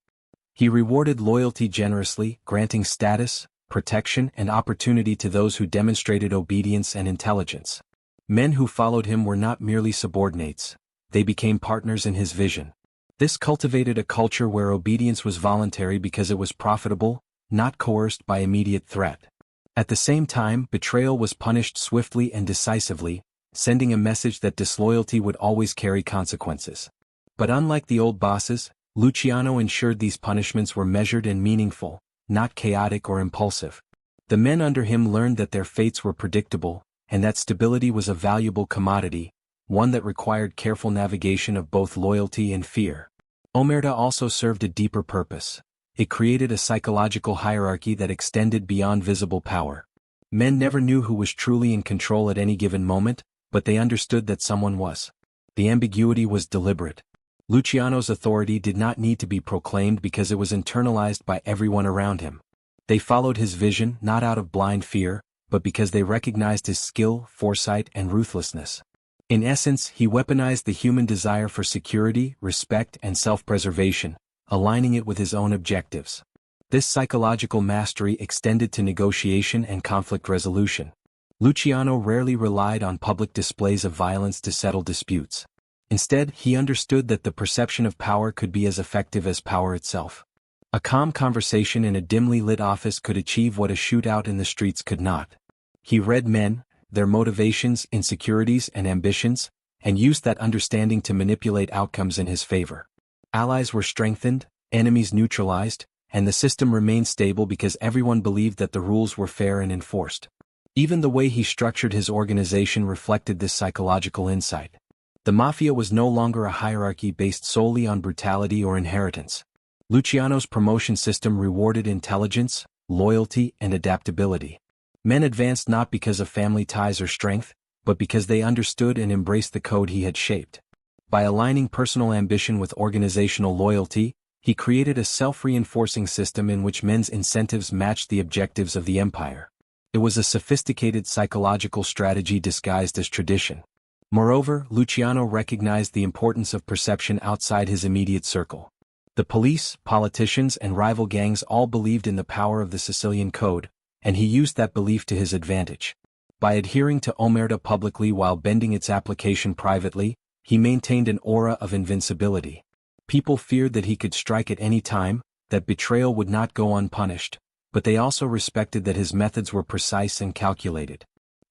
Speaker 1: He rewarded loyalty generously, granting status, protection, and opportunity to those who demonstrated obedience and intelligence. Men who followed him were not merely subordinates, they became partners in his vision. This cultivated a culture where obedience was voluntary because it was profitable, not coerced by immediate threat. At the same time, betrayal was punished swiftly and decisively, sending a message that disloyalty would always carry consequences. But unlike the old bosses, Luciano ensured these punishments were measured and meaningful, not chaotic or impulsive. The men under him learned that their fates were predictable, and that stability was a valuable commodity, one that required careful navigation of both loyalty and fear. Omerta also served a deeper purpose. It created a psychological hierarchy that extended beyond visible power. Men never knew who was truly in control at any given moment, but they understood that someone was. The ambiguity was deliberate. Luciano's authority did not need to be proclaimed because it was internalized by everyone around him. They followed his vision not out of blind fear, but because they recognized his skill, foresight, and ruthlessness. In essence, he weaponized the human desire for security, respect, and self-preservation, aligning it with his own objectives. This psychological mastery extended to negotiation and conflict resolution. Luciano rarely relied on public displays of violence to settle disputes. Instead, he understood that the perception of power could be as effective as power itself. A calm conversation in a dimly lit office could achieve what a shootout in the streets could not. He read men, their motivations, insecurities, and ambitions, and used that understanding to manipulate outcomes in his favor. Allies were strengthened, enemies neutralized, and the system remained stable because everyone believed that the rules were fair and enforced. Even the way he structured his organization reflected this psychological insight. The Mafia was no longer a hierarchy based solely on brutality or inheritance. Luciano's promotion system rewarded intelligence, loyalty, and adaptability. Men advanced not because of family ties or strength, but because they understood and embraced the code he had shaped. By aligning personal ambition with organizational loyalty, he created a self-reinforcing system in which men's incentives matched the objectives of the empire. It was a sophisticated psychological strategy disguised as tradition. Moreover, Luciano recognized the importance of perception outside his immediate circle. The police, politicians, and rival gangs all believed in the power of the Sicilian Code, and he used that belief to his advantage. By adhering to omerta publicly while bending its application privately, he maintained an aura of invincibility. People feared that he could strike at any time, that betrayal would not go unpunished, but they also respected that his methods were precise and calculated.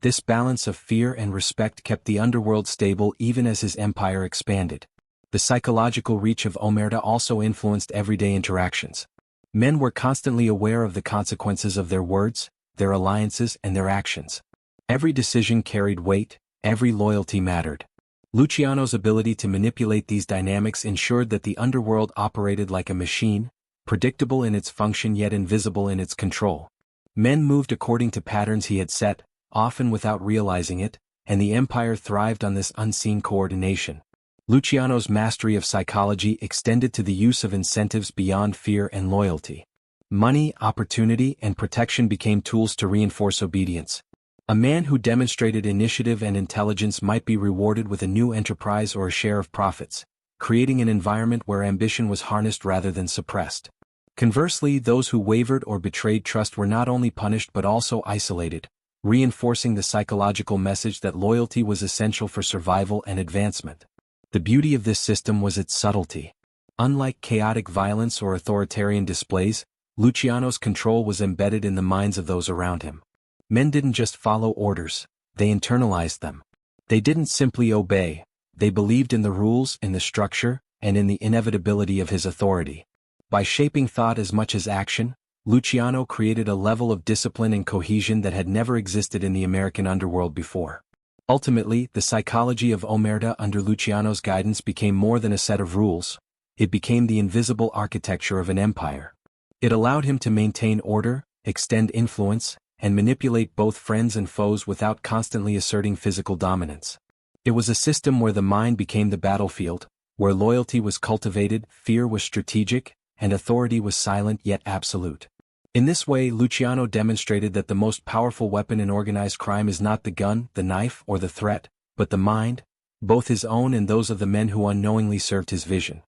Speaker 1: This balance of fear and respect kept the underworld stable even as his empire expanded. The psychological reach of Omerta also influenced everyday interactions. Men were constantly aware of the consequences of their words, their alliances, and their actions. Every decision carried weight, every loyalty mattered. Luciano's ability to manipulate these dynamics ensured that the underworld operated like a machine, predictable in its function yet invisible in its control. Men moved according to patterns he had set, often without realizing it, and the empire thrived on this unseen coordination. Luciano's mastery of psychology extended to the use of incentives beyond fear and loyalty. Money, opportunity, and protection became tools to reinforce obedience. A man who demonstrated initiative and intelligence might be rewarded with a new enterprise or a share of profits, creating an environment where ambition was harnessed rather than suppressed. Conversely, those who wavered or betrayed trust were not only punished but also isolated, reinforcing the psychological message that loyalty was essential for survival and advancement. The beauty of this system was its subtlety. Unlike chaotic violence or authoritarian displays, Luciano's control was embedded in the minds of those around him. Men didn't just follow orders, they internalized them. They didn't simply obey, they believed in the rules, in the structure, and in the inevitability of his authority. By shaping thought as much as action, Luciano created a level of discipline and cohesion that had never existed in the American underworld before. Ultimately, the psychology of Omerta under Luciano's guidance became more than a set of rules, it became the invisible architecture of an empire. It allowed him to maintain order, extend influence, and manipulate both friends and foes without constantly asserting physical dominance. It was a system where the mind became the battlefield, where loyalty was cultivated, fear was strategic, and authority was silent yet absolute. In this way, Luciano demonstrated that the most powerful weapon in organized crime is not the gun, the knife, or the threat, but the mind, both his own and those of the men who unknowingly served his vision.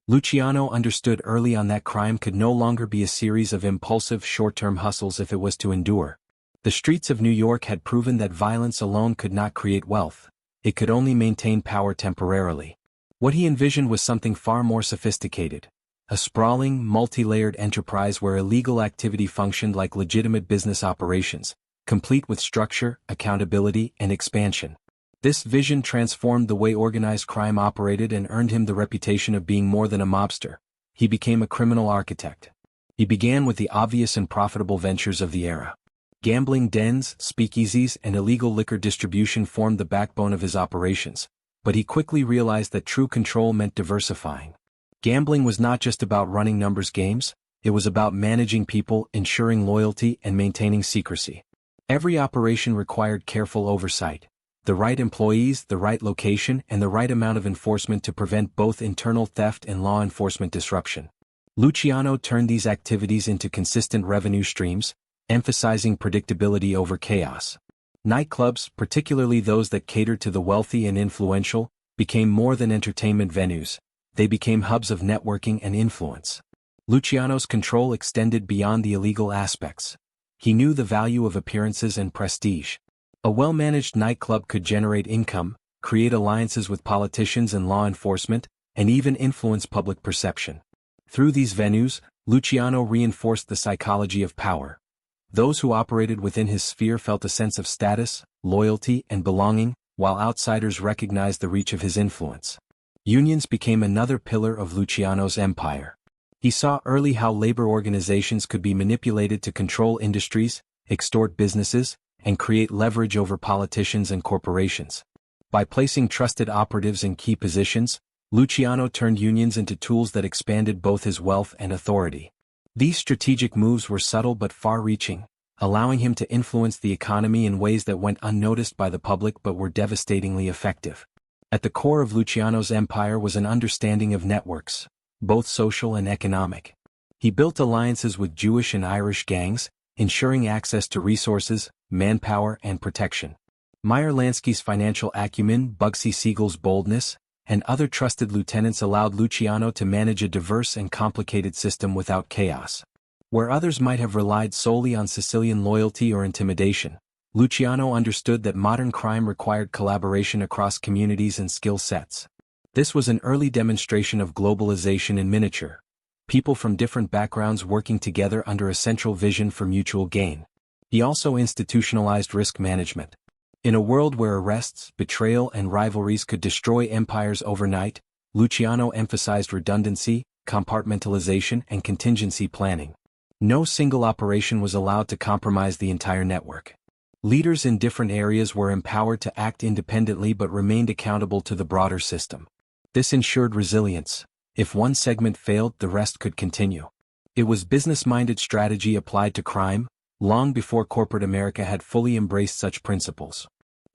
Speaker 1: Luciano understood early on that crime could no longer be a series of impulsive short-term hustles if it was to endure. The streets of New York had proven that violence alone could not create wealth, it could only maintain power temporarily. What he envisioned was something far more sophisticated. A sprawling, multi-layered enterprise where illegal activity functioned like legitimate business operations, complete with structure, accountability, and expansion. This vision transformed the way organized crime operated and earned him the reputation of being more than a mobster. He became a criminal architect. He began with the obvious and profitable ventures of the era. Gambling dens, speakeasies, and illegal liquor distribution formed the backbone of his operations, but he quickly realized that true control meant diversifying. Gambling was not just about running numbers games, it was about managing people, ensuring loyalty, and maintaining secrecy. Every operation required careful oversight. The right employees, the right location, and the right amount of enforcement to prevent both internal theft and law enforcement disruption. Luciano turned these activities into consistent revenue streams, emphasizing predictability over chaos. Nightclubs, particularly those that catered to the wealthy and influential, became more than entertainment venues, they became hubs of networking and influence. Luciano's control extended beyond the illegal aspects. He knew the value of appearances and prestige. A well-managed nightclub could generate income, create alliances with politicians and law enforcement, and even influence public perception. Through these venues, Luciano reinforced the psychology of power. Those who operated within his sphere felt a sense of status, loyalty, and belonging, while outsiders recognized the reach of his influence. Unions became another pillar of Luciano's empire. He saw early how labor organizations could be manipulated to control industries, extort businesses, and create leverage over politicians and corporations. By placing trusted operatives in key positions, Luciano turned unions into tools that expanded both his wealth and authority. These strategic moves were subtle but far-reaching, allowing him to influence the economy in ways that went unnoticed by the public but were devastatingly effective. At the core of Luciano's empire was an understanding of networks, both social and economic. He built alliances with Jewish and Irish gangs, ensuring access to resources, manpower, and protection. Meyer Lansky's financial acumen, Bugsy Siegel's boldness, and other trusted lieutenants allowed Luciano to manage a diverse and complicated system without chaos. Where others might have relied solely on Sicilian loyalty or intimidation, Luciano understood that modern crime required collaboration across communities and skill sets. This was an early demonstration of globalization in miniature. People from different backgrounds working together under a central vision for mutual gain. He also institutionalized risk management. In a world where arrests, betrayal and rivalries could destroy empires overnight, Luciano emphasized redundancy, compartmentalization and contingency planning. No single operation was allowed to compromise the entire network. Leaders in different areas were empowered to act independently but remained accountable to the broader system. This ensured resilience. If one segment failed, the rest could continue. It was business-minded strategy applied to crime, long before corporate America had fully embraced such principles.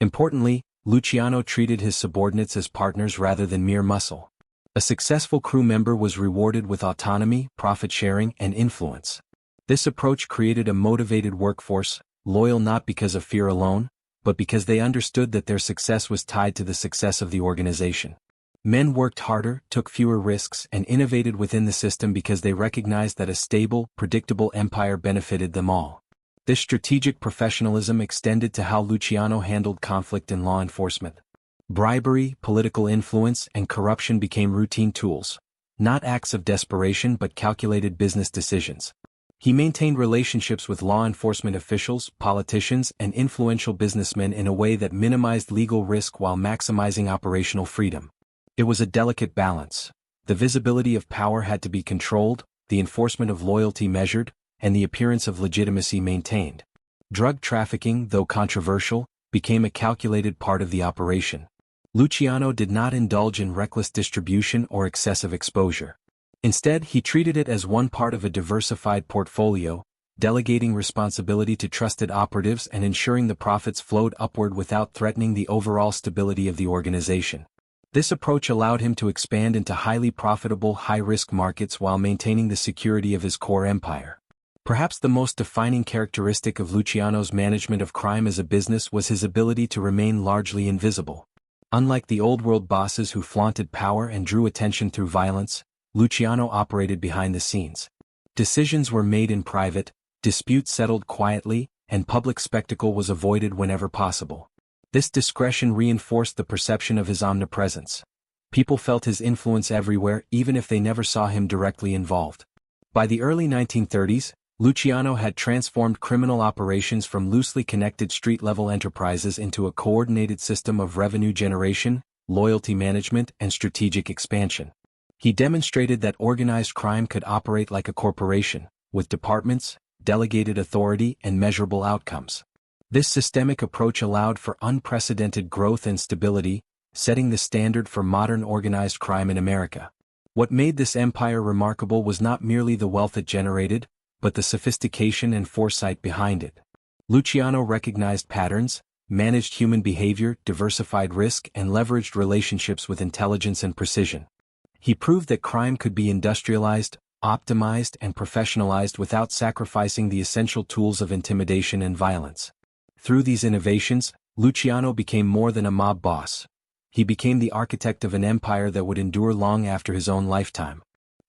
Speaker 1: Importantly, Luciano treated his subordinates as partners rather than mere muscle. A successful crew member was rewarded with autonomy, profit-sharing, and influence. This approach created a motivated workforce, loyal not because of fear alone, but because they understood that their success was tied to the success of the organization. Men worked harder, took fewer risks, and innovated within the system because they recognized that a stable, predictable empire benefited them all. This strategic professionalism extended to how Luciano handled conflict in law enforcement. Bribery, political influence, and corruption became routine tools, not acts of desperation but calculated business decisions. He maintained relationships with law enforcement officials, politicians, and influential businessmen in a way that minimized legal risk while maximizing operational freedom. It was a delicate balance. The visibility of power had to be controlled, the enforcement of loyalty measured, and the appearance of legitimacy maintained. Drug trafficking, though controversial, became a calculated part of the operation. Luciano did not indulge in reckless distribution or excessive exposure. Instead, he treated it as one part of a diversified portfolio, delegating responsibility to trusted operatives and ensuring the profits flowed upward without threatening the overall stability of the organization. This approach allowed him to expand into highly profitable, high-risk markets while maintaining the security of his core empire. Perhaps the most defining characteristic of Luciano's management of crime as a business was his ability to remain largely invisible. Unlike the old-world bosses who flaunted power and drew attention through violence, Luciano operated behind the scenes. Decisions were made in private, disputes settled quietly, and public spectacle was avoided whenever possible. This discretion reinforced the perception of his omnipresence. People felt his influence everywhere even if they never saw him directly involved. By the early 1930s, Luciano had transformed criminal operations from loosely connected street-level enterprises into a coordinated system of revenue generation, loyalty management, and strategic expansion. He demonstrated that organized crime could operate like a corporation, with departments, delegated authority, and measurable outcomes. This systemic approach allowed for unprecedented growth and stability, setting the standard for modern organized crime in America. What made this empire remarkable was not merely the wealth it generated, but the sophistication and foresight behind it. Luciano recognized patterns, managed human behavior, diversified risk, and leveraged relationships with intelligence and precision. He proved that crime could be industrialized, optimized, and professionalized without sacrificing the essential tools of intimidation and violence. Through these innovations, Luciano became more than a mob boss. He became the architect of an empire that would endure long after his own lifetime.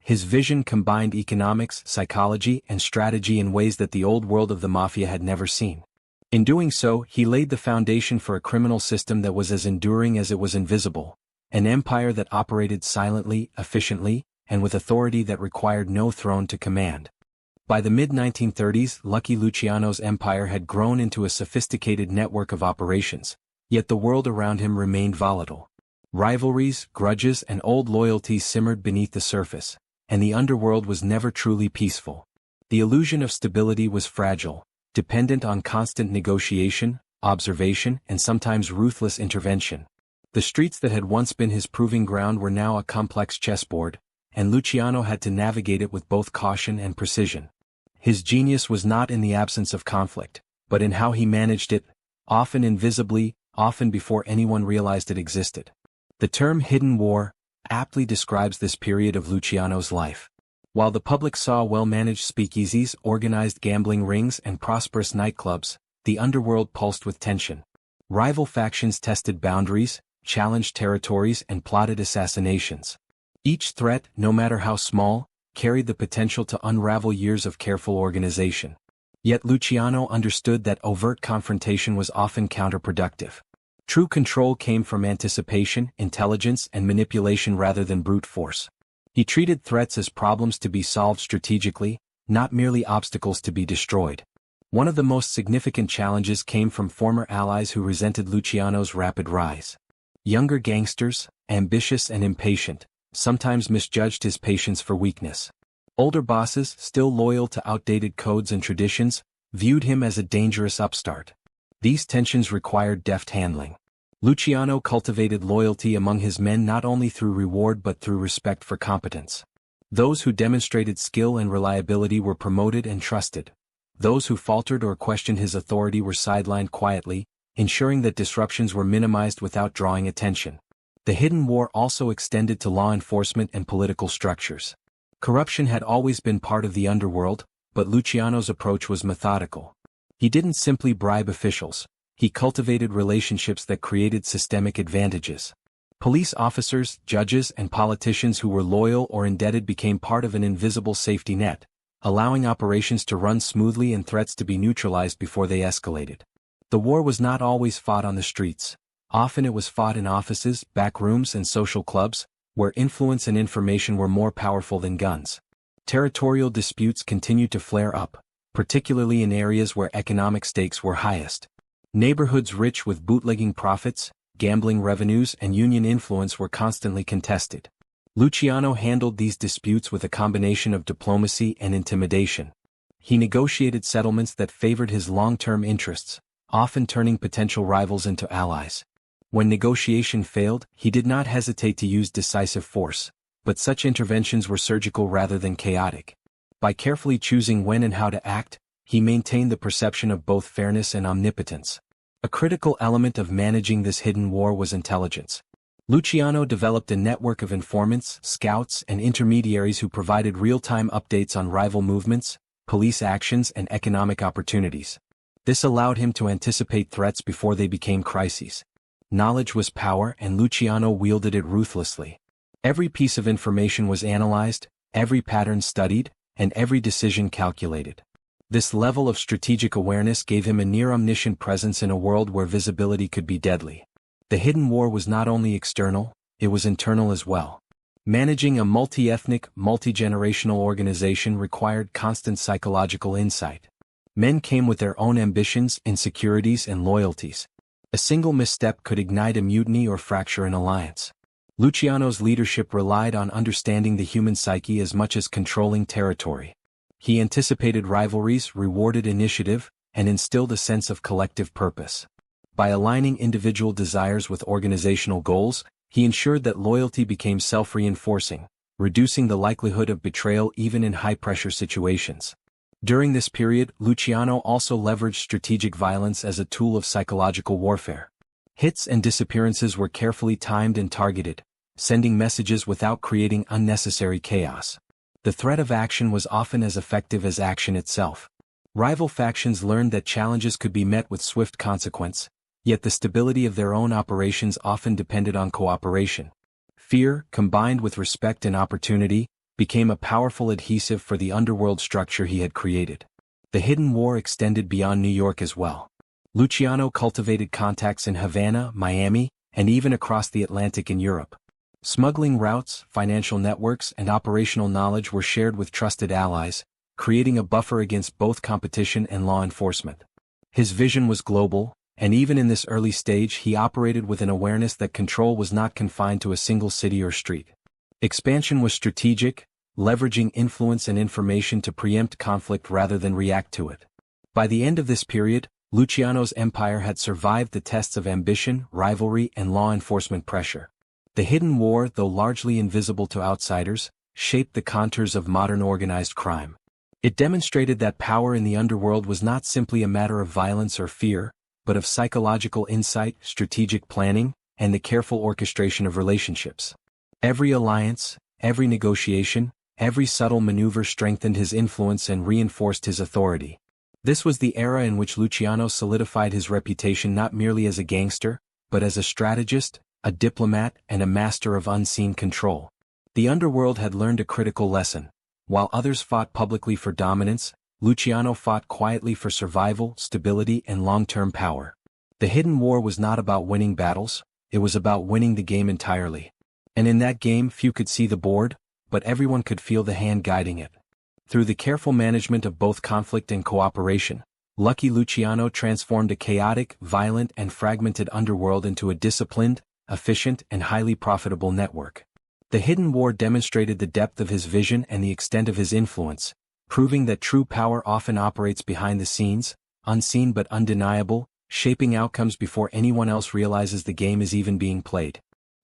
Speaker 1: His vision combined economics, psychology, and strategy in ways that the old world of the Mafia had never seen. In doing so, he laid the foundation for a criminal system that was as enduring as it was invisible, an empire that operated silently, efficiently, and with authority that required no throne to command. By the mid-1930s, Lucky Luciano's empire had grown into a sophisticated network of operations, yet the world around him remained volatile. Rivalries, grudges, and old loyalties simmered beneath the surface, and the underworld was never truly peaceful. The illusion of stability was fragile, dependent on constant negotiation, observation, and sometimes ruthless intervention. The streets that had once been his proving ground were now a complex chessboard, and Luciano had to navigate it with both caution and precision. His genius was not in the absence of conflict, but in how he managed it, often invisibly, often before anyone realized it existed. The term hidden war aptly describes this period of Luciano's life. While the public saw well-managed speakeasies, organized gambling rings, and prosperous nightclubs, the underworld pulsed with tension. Rival factions tested boundaries, challenged territories, and plotted assassinations. Each threat, no matter how small, carried the potential to unravel years of careful organization. Yet Luciano understood that overt confrontation was often counterproductive. True control came from anticipation, intelligence, and manipulation rather than brute force. He treated threats as problems to be solved strategically, not merely obstacles to be destroyed. One of the most significant challenges came from former allies who resented Luciano's rapid rise. Younger gangsters, ambitious and impatient, sometimes misjudged his patience for weakness. Older bosses, still loyal to outdated codes and traditions, viewed him as a dangerous upstart. These tensions required deft handling. Luciano cultivated loyalty among his men not only through reward but through respect for competence. Those who demonstrated skill and reliability were promoted and trusted. Those who faltered or questioned his authority were sidelined quietly, ensuring that disruptions were minimized without drawing attention. The hidden war also extended to law enforcement and political structures. Corruption had always been part of the underworld, but Luciano's approach was methodical. He didn't simply bribe officials. He cultivated relationships that created systemic advantages. Police officers, judges, and politicians who were loyal or indebted became part of an invisible safety net, allowing operations to run smoothly and threats to be neutralized before they escalated. The war was not always fought on the streets. Often it was fought in offices, back rooms, and social clubs, where influence and information were more powerful than guns. Territorial disputes continued to flare up, particularly in areas where economic stakes were highest. Neighborhoods rich with bootlegging profits, gambling revenues, and union influence were constantly contested. Luciano handled these disputes with a combination of diplomacy and intimidation. He negotiated settlements that favored his long-term interests, often turning potential rivals into allies. When negotiation failed, he did not hesitate to use decisive force, but such interventions were surgical rather than chaotic. By carefully choosing when and how to act, he maintained the perception of both fairness and omnipotence. A critical element of managing this hidden war was intelligence. Luciano developed a network of informants, scouts, and intermediaries who provided real-time updates on rival movements, police actions, and economic opportunities. This allowed him to anticipate threats before they became crises. Knowledge was power, and Luciano wielded it ruthlessly. Every piece of information was analyzed, every pattern studied, and every decision calculated. This level of strategic awareness gave him a near-omniscient presence in a world where visibility could be deadly. The hidden war was not only external, it was internal as well. Managing a multi-ethnic, multi-generational organization required constant psychological insight. Men came with their own ambitions, insecurities, and loyalties. A single misstep could ignite a mutiny or fracture an alliance. Luciano's leadership relied on understanding the human psyche as much as controlling territory. He anticipated rivalries, rewarded initiative, and instilled a sense of collective purpose. By aligning individual desires with organizational goals, he ensured that loyalty became self-reinforcing, reducing the likelihood of betrayal even in high-pressure situations. During this period, Luciano also leveraged strategic violence as a tool of psychological warfare. Hits and disappearances were carefully timed and targeted, sending messages without creating unnecessary chaos. The threat of action was often as effective as action itself. Rival factions learned that challenges could be met with swift consequence, yet the stability of their own operations often depended on cooperation. Fear, combined with respect and opportunity, became a powerful adhesive for the underworld structure he had created. The hidden war extended beyond New York as well. Luciano cultivated contacts in Havana, Miami, and even across the Atlantic in Europe. Smuggling routes, financial networks, and operational knowledge were shared with trusted allies, creating a buffer against both competition and law enforcement. His vision was global, and even in this early stage he operated with an awareness that control was not confined to a single city or street. Expansion was strategic, leveraging influence and information to preempt conflict rather than react to it. By the end of this period, Luciano's empire had survived the tests of ambition, rivalry, and law enforcement pressure. The hidden war, though largely invisible to outsiders, shaped the contours of modern organized crime. It demonstrated that power in the underworld was not simply a matter of violence or fear, but of psychological insight, strategic planning, and the careful orchestration of relationships. Every alliance, every negotiation, every subtle maneuver strengthened his influence and reinforced his authority. This was the era in which Luciano solidified his reputation not merely as a gangster, but as a strategist, a diplomat, and a master of unseen control. The underworld had learned a critical lesson. While others fought publicly for dominance, Luciano fought quietly for survival, stability, and long-term power. The hidden war was not about winning battles, it was about winning the game entirely. And in that game few could see the board, but everyone could feel the hand guiding it. Through the careful management of both conflict and cooperation, Lucky Luciano transformed a chaotic, violent, and fragmented underworld into a disciplined, efficient, and highly profitable network. The hidden war demonstrated the depth of his vision and the extent of his influence, proving that true power often operates behind the scenes, unseen but undeniable, shaping outcomes before anyone else realizes the game is even being played.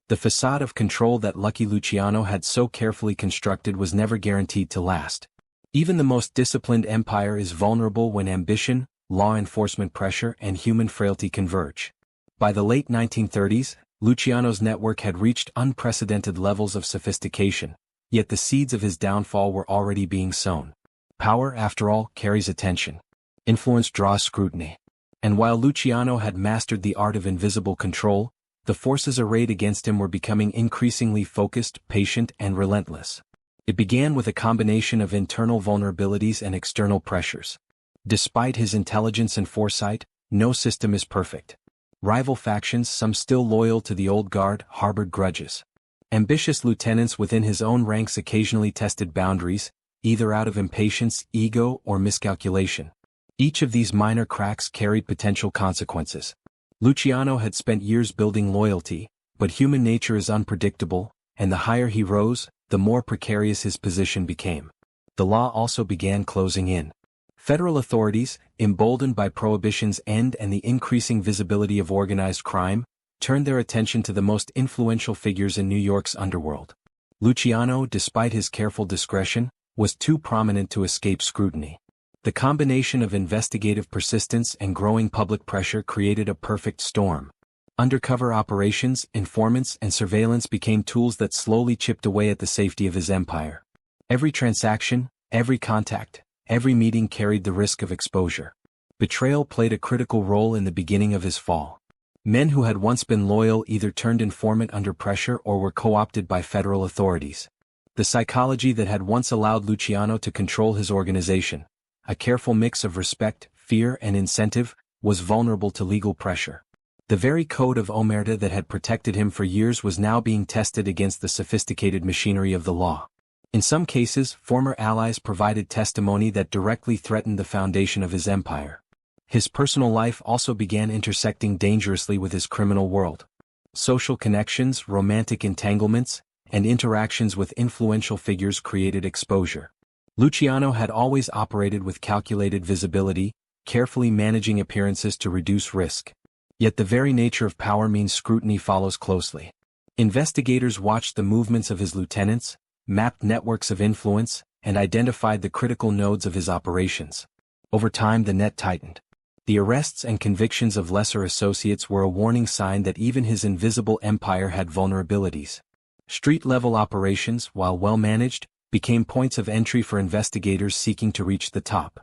Speaker 1: The facade of control that Lucky Luciano had so carefully constructed was never guaranteed to last. Even the most disciplined empire is vulnerable when ambition, law enforcement pressure, and human frailty converge. By the late 1930s, Luciano's network had reached unprecedented levels of sophistication, yet the seeds of his downfall were already being sown. Power, after all, carries attention. Influence draws scrutiny. And while Luciano had mastered the art of invisible control, the forces arrayed against him were becoming increasingly focused, patient, and relentless. It began with a combination of internal vulnerabilities and external pressures. Despite his intelligence and foresight, no system is perfect. Rival factions, some still loyal to the old guard, harbored grudges. Ambitious lieutenants within his own ranks occasionally tested boundaries, either out of impatience, ego, or miscalculation. Each of these minor cracks carried potential consequences. Luciano had spent years building loyalty, but human nature is unpredictable, and the higher he rose, the more precarious his position became. The law also began closing in. Federal authorities, emboldened by Prohibition's end and the increasing visibility of organized crime, turned their attention to the most influential figures in New York's underworld. Luciano, despite his careful discretion, was too prominent to escape scrutiny. The combination of investigative persistence and growing public pressure created a perfect storm. Undercover operations, informants, and surveillance became tools that slowly chipped away at the safety of his empire. Every transaction, every contact, every meeting carried the risk of exposure. Betrayal played a critical role in the beginning of his fall. Men who had once been loyal either turned informant under pressure or were co-opted by federal authorities. The psychology that had once allowed Luciano to control his organization, a careful mix of respect, fear, and incentive, was vulnerable to legal pressure. The very code of omerta that had protected him for years was now being tested against the sophisticated machinery of the law. In some cases, former allies provided testimony that directly threatened the foundation of his empire. His personal life also began intersecting dangerously with his criminal world. Social connections, romantic entanglements, and interactions with influential figures created exposure. Luciano had always operated with calculated visibility, carefully managing appearances to reduce risk. Yet the very nature of power means scrutiny follows closely. Investigators watched the movements of his lieutenants, mapped networks of influence, and identified the critical nodes of his operations. Over time the net tightened. The arrests and convictions of lesser associates were a warning sign that even his invisible empire had vulnerabilities. Street-level operations, while well-managed, became points of entry for investigators seeking to reach the top.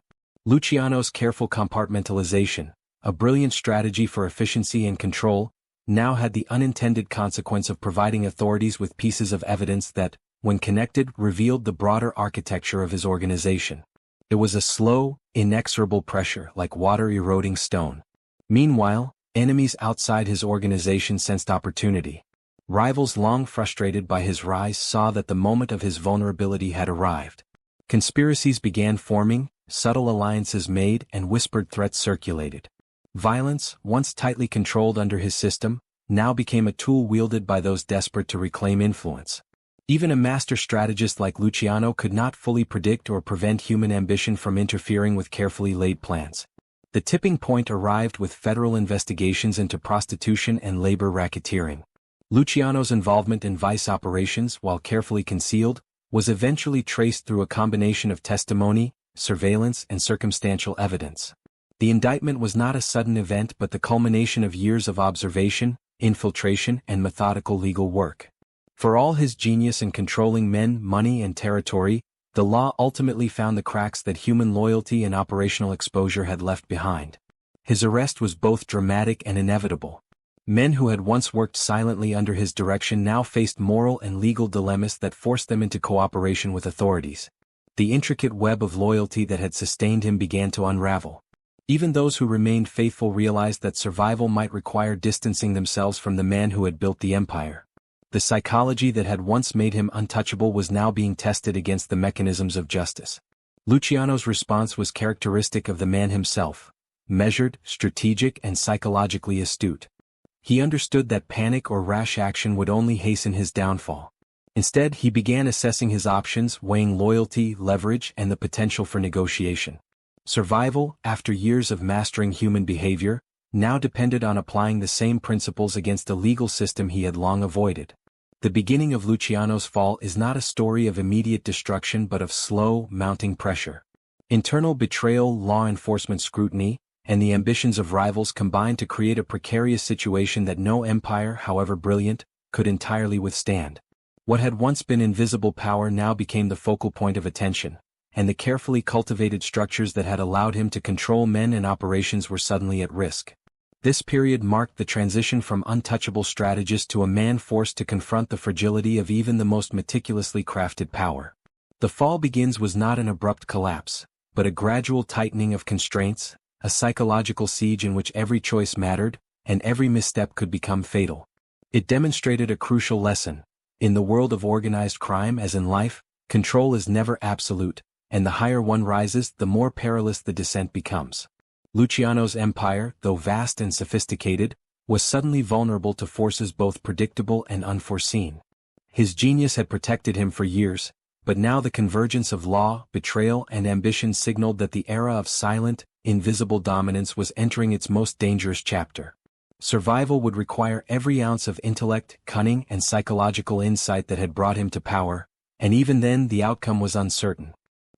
Speaker 1: Luciano's careful compartmentalization, a brilliant strategy for efficiency and control, now had the unintended consequence of providing authorities with pieces of evidence that, when connected, revealed the broader architecture of his organization. It was a slow, inexorable pressure like water eroding stone. Meanwhile, enemies outside his organization sensed opportunity. Rivals long frustrated by his rise saw that the moment of his vulnerability had arrived. Conspiracies began forming, subtle alliances made, and whispered threats circulated. Violence, once tightly controlled under his system, now became a tool wielded by those desperate to reclaim influence. Even a master strategist like Luciano could not fully predict or prevent human ambition from interfering with carefully laid plans. The tipping point arrived with federal investigations into prostitution and labor racketeering. Luciano's involvement in vice operations, while carefully concealed, was eventually traced through a combination of testimony, surveillance, and circumstantial evidence. The indictment was not a sudden event but the culmination of years of observation, infiltration, and methodical legal work. For all his genius in controlling men, money, and territory, the law ultimately found the cracks that human loyalty and operational exposure had left behind. His arrest was both dramatic and inevitable. Men who had once worked silently under his direction now faced moral and legal dilemmas that forced them into cooperation with authorities. The intricate web of loyalty that had sustained him began to unravel. Even those who remained faithful realized that survival might require distancing themselves from the man who had built the empire. The psychology that had once made him untouchable was now being tested against the mechanisms of justice. Luciano's response was characteristic of the man himself, measured, strategic, and psychologically astute. He understood that panic or rash action would only hasten his downfall. Instead, he began assessing his options, weighing loyalty, leverage, and the potential for negotiation. Survival, after years of mastering human behavior, now depended on applying the same principles against a legal system he had long avoided. The beginning of Luciano's fall is not a story of immediate destruction but of slow, mounting pressure. Internal betrayal, law enforcement scrutiny, and the ambitions of rivals combined to create a precarious situation that no empire, however brilliant, could entirely withstand. What had once been invisible power now became the focal point of attention, and the carefully cultivated structures that had allowed him to control men and operations were suddenly at risk. This period marked the transition from untouchable strategist to a man forced to confront the fragility of even the most meticulously crafted power. The fall begins was not an abrupt collapse, but a gradual tightening of constraints, a psychological siege in which every choice mattered, and every misstep could become fatal. It demonstrated a crucial lesson. In the world of organized crime as in life, control is never absolute, and the higher one rises, the more perilous the descent becomes. Luciano's empire, though vast and sophisticated, was suddenly vulnerable to forces both predictable and unforeseen. His genius had protected him for years, but now the convergence of law, betrayal, and ambition signaled that the era of silent, invisible dominance was entering its most dangerous chapter. Survival would require every ounce of intellect, cunning, and psychological insight that had brought him to power, and even then the outcome was uncertain.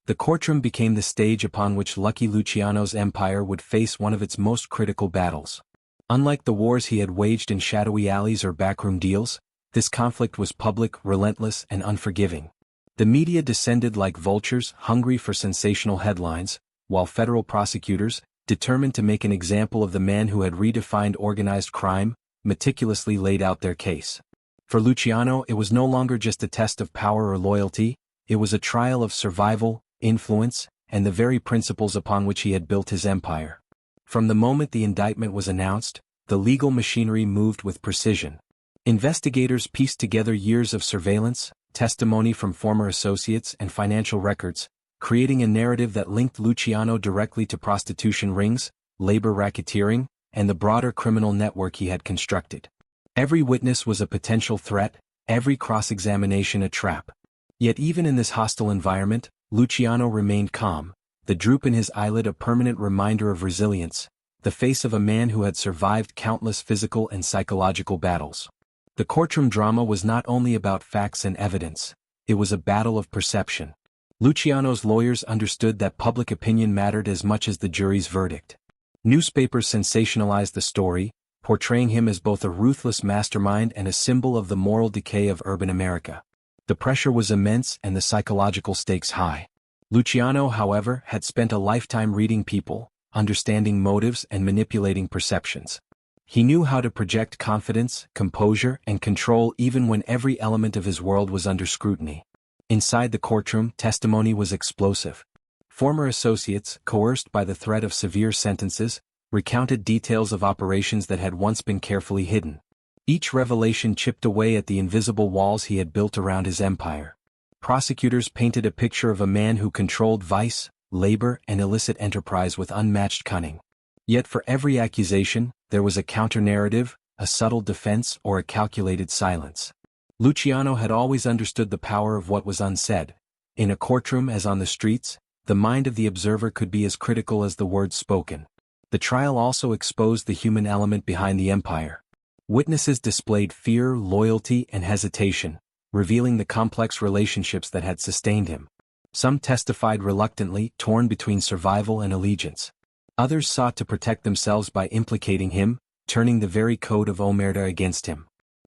Speaker 1: The courtroom became the stage upon which Lucky Luciano's empire would face one of its most critical battles. Unlike the wars he had waged in shadowy alleys or backroom deals, this conflict was public, relentless, and unforgiving. The media descended like vultures, hungry for sensational headlines, while federal prosecutors, determined to make an example of the man who had redefined organized crime, meticulously laid out their case. For Luciano, it was no longer just a test of power or loyalty, it was a trial of survival, influence, and the very principles upon which he had built his empire. From the moment the indictment was announced, the legal machinery moved with precision. Investigators pieced together years of surveillance, testimony from former associates, and financial records, creating a narrative that linked Luciano directly to prostitution rings, labor racketeering, and the broader criminal network he had constructed. Every witness was a potential threat, every cross-examination a trap. Yet even in this hostile environment, Luciano remained calm, the droop in his eyelid a permanent reminder of resilience, the face of a man who had survived countless physical and psychological battles. The courtroom drama was not only about facts and evidence, it was a battle of perception. Luciano's lawyers understood that public opinion mattered as much as the jury's verdict. Newspapers sensationalized the story, portraying him as both a ruthless mastermind and a symbol of the moral decay of urban America. The pressure was immense and the psychological stakes high. Luciano, however, had spent a lifetime reading people, understanding motives and manipulating perceptions. He knew how to project confidence, composure, and control even when every element of his world was under scrutiny. Inside the courtroom, testimony was explosive. Former associates, coerced by the threat of severe sentences, recounted details of operations that had once been carefully hidden. Each revelation chipped away at the invisible walls he had built around his empire. Prosecutors painted a picture of a man who controlled vice, labor, and illicit enterprise with unmatched cunning. Yet for every accusation, there was a counter-narrative, a subtle defense, or a calculated silence. Luciano had always understood the power of what was unsaid. In a courtroom as on the streets, the mind of the observer could be as critical as the words spoken. The trial also exposed the human element behind the empire. Witnesses displayed fear, loyalty, and hesitation, revealing the complex relationships that had sustained him. Some testified reluctantly, torn between survival and allegiance. Others sought to protect themselves by implicating him, turning the very code of omerta against him.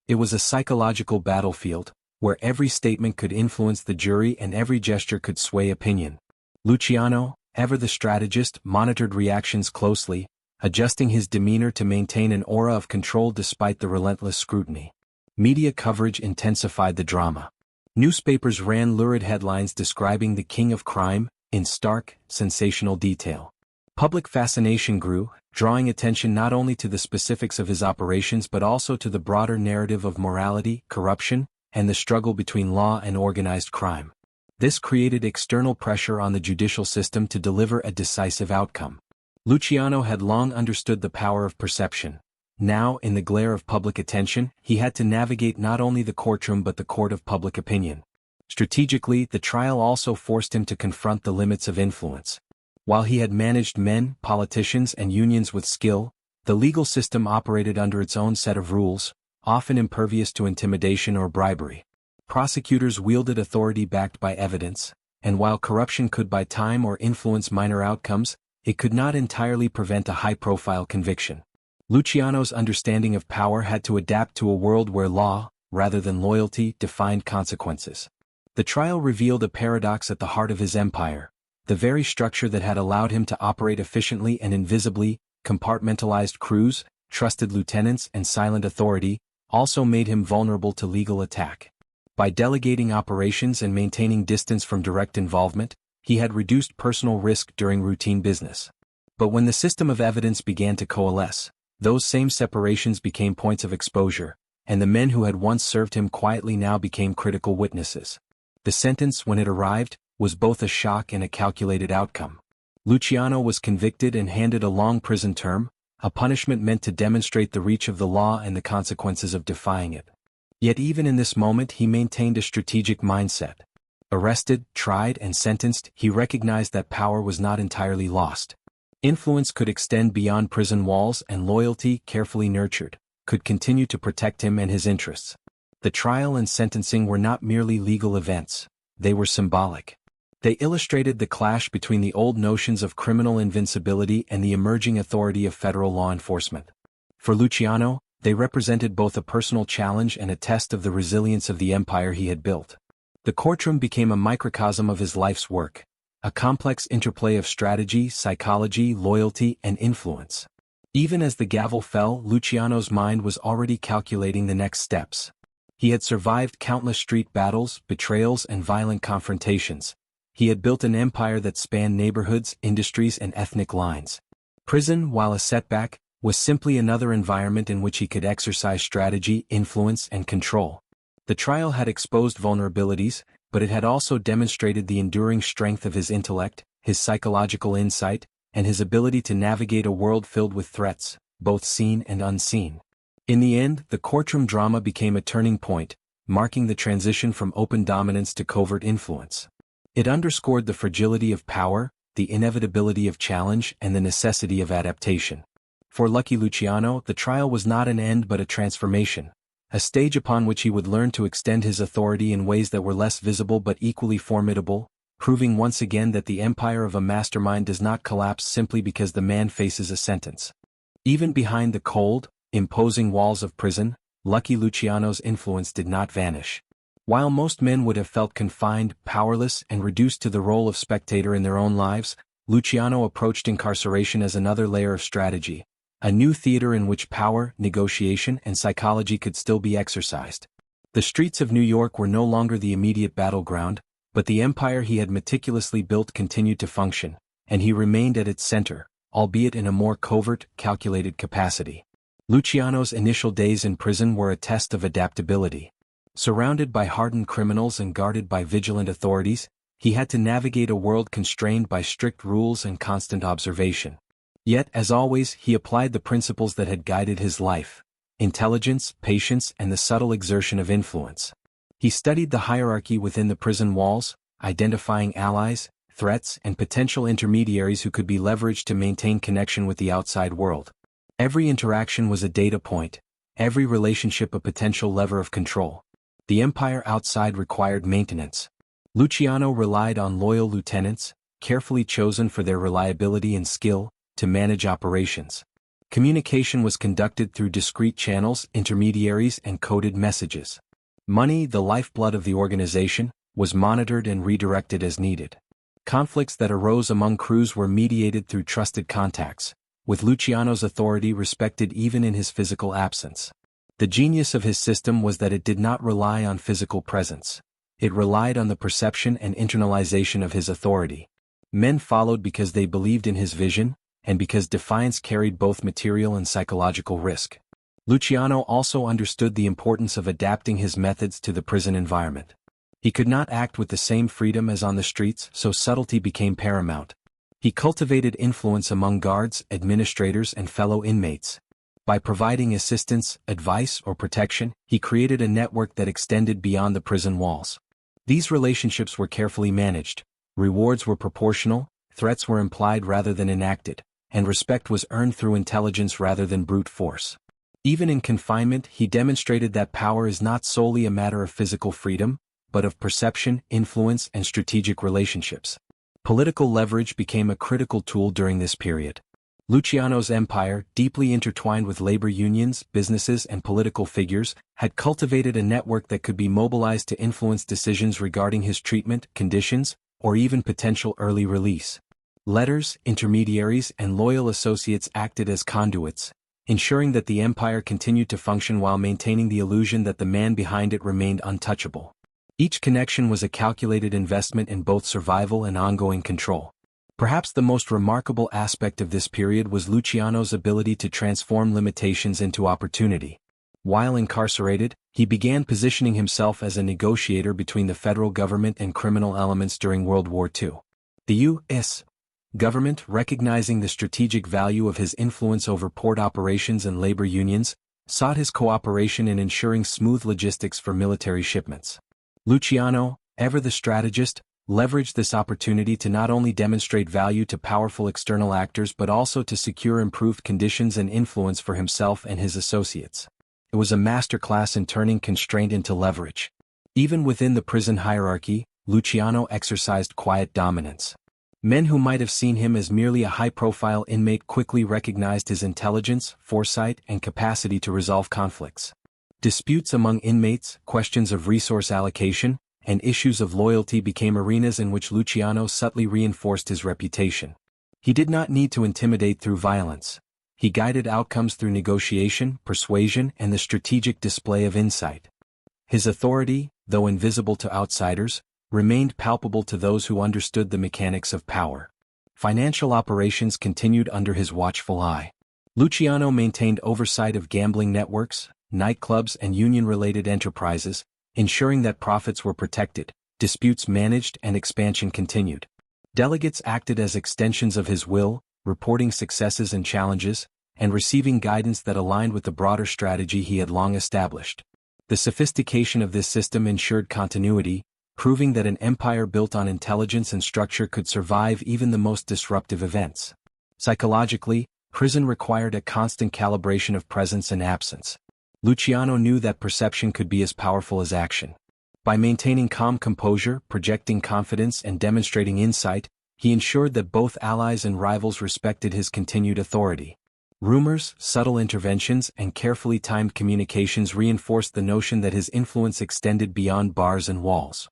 Speaker 1: It was a psychological battlefield, where every statement could influence the jury and every gesture could sway opinion. Luciano, ever the strategist, monitored reactions closely, adjusting his demeanor to maintain an aura of control despite the relentless scrutiny. Media coverage intensified the drama. Newspapers ran lurid headlines describing the king of crime, in stark, sensational detail. Public fascination grew, drawing attention not only to the specifics of his operations but also to the broader narrative of morality, corruption, and the struggle between law and organized crime. This created external pressure on the judicial system to deliver a decisive outcome. Luciano had long understood the power of perception. Now, in the glare of public attention, he had to navigate not only the courtroom but the court of public opinion. Strategically, the trial also forced him to confront the limits of influence. While he had managed men, politicians, and unions with skill, the legal system operated under its own set of rules, often impervious to intimidation or bribery. Prosecutors wielded authority backed by evidence, and while corruption could buy time or influence minor outcomes, it could not entirely prevent a high-profile conviction. Luciano's understanding of power had to adapt to a world where law, rather than loyalty, defined consequences. The trial revealed a paradox at the heart of his empire. The very structure that had allowed him to operate efficiently and invisibly, compartmentalized crews, trusted lieutenants, and silent authority, also made him vulnerable to legal attack. By delegating operations and maintaining distance from direct involvement, he had reduced personal risk during routine business. But when the system of evidence began to coalesce, those same separations became points of exposure, and the men who had once served him quietly now became critical witnesses. The sentence, when it arrived, was both a shock and a calculated outcome. Luciano was convicted and handed a long prison term, a punishment meant to demonstrate the reach of the law and the consequences of defying it. Yet even in this moment he maintained a strategic mindset. Arrested, tried, and sentenced, he recognized that power was not entirely lost. Influence could extend beyond prison walls, and loyalty, carefully nurtured, could continue to protect him and his interests. The trial and sentencing were not merely legal events, they were symbolic. They illustrated the clash between the old notions of criminal invincibility and the emerging authority of federal law enforcement. For Luciano, they represented both a personal challenge and a test of the resilience of the empire he had built. The courtroom became a microcosm of his life's work, a complex interplay of strategy, psychology, loyalty, and influence. Even as the gavel fell, Luciano's mind was already calculating the next steps. He had survived countless street battles, betrayals, and violent confrontations. He had built an empire that spanned neighborhoods, industries, and ethnic lines. Prison, while a setback, was simply another environment in which he could exercise strategy, influence, and control. The trial had exposed vulnerabilities, but it had also demonstrated the enduring strength of his intellect, his psychological insight, and his ability to navigate a world filled with threats, both seen and unseen. In the end, the courtroom drama became a turning point, marking the transition from open dominance to covert influence. It underscored the fragility of power, the inevitability of challenge, and the necessity of adaptation. For Lucky Luciano, the trial was not an end but a transformation, a stage upon which he would learn to extend his authority in ways that were less visible but equally formidable, proving once again that the empire of a mastermind does not collapse simply because the man faces a sentence. Even behind the cold, imposing walls of prison, Lucky Luciano's influence did not vanish. While most men would have felt confined, powerless, and reduced to the role of spectator in their own lives, Luciano approached incarceration as another layer of strategy, a new theater in which power, negotiation, and psychology could still be exercised. The streets of New York were no longer the immediate battleground, but the empire he had meticulously built continued to function, and he remained at its center, albeit in a more covert, calculated capacity. Luciano's initial days in prison were a test of adaptability. Surrounded by hardened criminals and guarded by vigilant authorities, he had to navigate a world constrained by strict rules and constant observation. Yet, as always, he applied the principles that had guided his life: intelligence, patience, and the subtle exertion of influence. He studied the hierarchy within the prison walls, identifying allies, threats, and potential intermediaries who could be leveraged to maintain connection with the outside world. Every interaction was a data point, every relationship a potential lever of control. The empire outside required maintenance. Luciano relied on loyal lieutenants, carefully chosen for their reliability and skill, to manage operations. Communication was conducted through discreet channels, intermediaries, and coded messages. Money, the lifeblood of the organization, was monitored and redirected as needed. Conflicts that arose among crews were mediated through trusted contacts, with Luciano's authority respected even in his physical absence. The genius of his system was that it did not rely on physical presence. It relied on the perception and internalization of his authority. Men followed because they believed in his vision, and because defiance carried both material and psychological risk. Luciano also understood the importance of adapting his methods to the prison environment. He could not act with the same freedom as on the streets, so subtlety became paramount. He cultivated influence among guards, administrators, and fellow inmates. By providing assistance, advice, or protection, he created a network that extended beyond the prison walls. These relationships were carefully managed, rewards were proportional, threats were implied rather than enacted, and respect was earned through intelligence rather than brute force. Even in confinement, he demonstrated that power is not solely a matter of physical freedom, but of perception, influence, and strategic relationships. Political leverage became a critical tool during this period. Luciano's empire, deeply intertwined with labor unions, businesses, and political figures, had cultivated a network that could be mobilized to influence decisions regarding his treatment, conditions, or even potential early release. Letters, intermediaries, and loyal associates acted as conduits, ensuring that the empire continued to function while maintaining the illusion that the man behind it remained untouchable. Each connection was a calculated investment in both survival and ongoing control. Perhaps the most remarkable aspect of this period was Luciano's ability to transform limitations into opportunity. While incarcerated, he began positioning himself as a negotiator between the federal government and criminal elements during World War II. The U.S. government, recognizing the strategic value of his influence over port operations and labor unions, sought his cooperation in ensuring smooth logistics for military shipments. Luciano, ever the strategist, leveraged this opportunity to not only demonstrate value to powerful external actors but also to secure improved conditions and influence for himself and his associates. It was a masterclass in turning constraint into leverage. Even within the prison hierarchy, Luciano exercised quiet dominance. Men who might have seen him as merely a high-profile inmate quickly recognized his intelligence, foresight, and capacity to resolve conflicts. Disputes among inmates, questions of resource allocation, and issues of loyalty became arenas in which Luciano subtly reinforced his reputation. He did not need to intimidate through violence. He guided outcomes through negotiation, persuasion, and the strategic display of insight. His authority, though invisible to outsiders, remained palpable to those who understood the mechanics of power. Financial operations continued under his watchful eye. Luciano maintained oversight of gambling networks, nightclubs, and union-related enterprises, ensuring that profits were protected, disputes managed, and expansion continued. Delegates acted as extensions of his will, reporting successes and challenges, and receiving guidance that aligned with the broader strategy he had long established. The sophistication of this system ensured continuity, proving that an empire built on intelligence and structure could survive even the most disruptive events. Psychologically, prison required a constant calibration of presence and absence. Luciano knew that perception could be as powerful as action. By maintaining calm composure, projecting confidence, and demonstrating insight, he ensured that both allies and rivals respected his continued authority. Rumors, subtle interventions, and carefully timed communications reinforced the notion that his influence extended beyond bars and walls.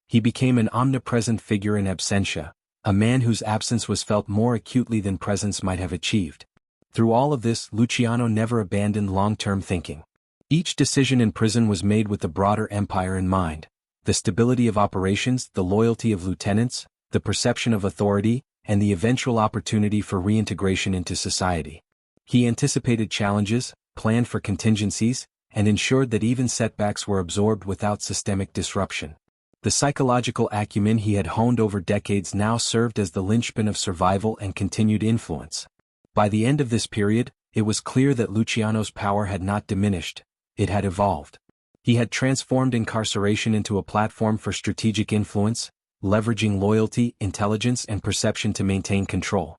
Speaker 1: He became an omnipresent figure in absentia, a man whose absence was felt more acutely than presence might have achieved. Through all of this, Luciano never abandoned long-term thinking. Each decision in prison was made with the broader empire in mind: the stability of operations, the loyalty of lieutenants, the perception of authority, and the eventual opportunity for reintegration into society. He anticipated challenges, planned for contingencies, and ensured that even setbacks were absorbed without systemic disruption. The psychological acumen he had honed over decades now served as the linchpin of survival and continued influence. By the end of this period, it was clear that Luciano's power had not diminished, it had evolved. He had transformed incarceration into a platform for strategic influence, leveraging loyalty, intelligence, and perception to maintain control.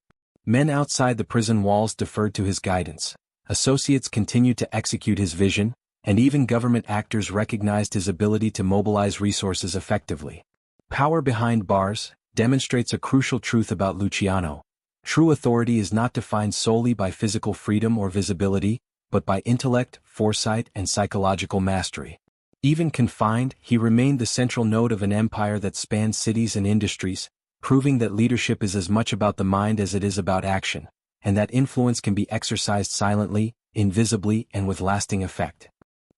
Speaker 1: Men outside the prison walls deferred to his guidance, associates continued to execute his vision, and even government actors recognized his ability to mobilize resources effectively. Power behind bars demonstrates a crucial truth about Luciano. True authority is not defined solely by physical freedom or visibility, but by intellect, foresight, and psychological mastery. Even confined, he remained the central node of an empire that spanned cities and industries, proving that leadership is as much about the mind as it is about action, and that influence can be exercised silently, invisibly, and with lasting effect.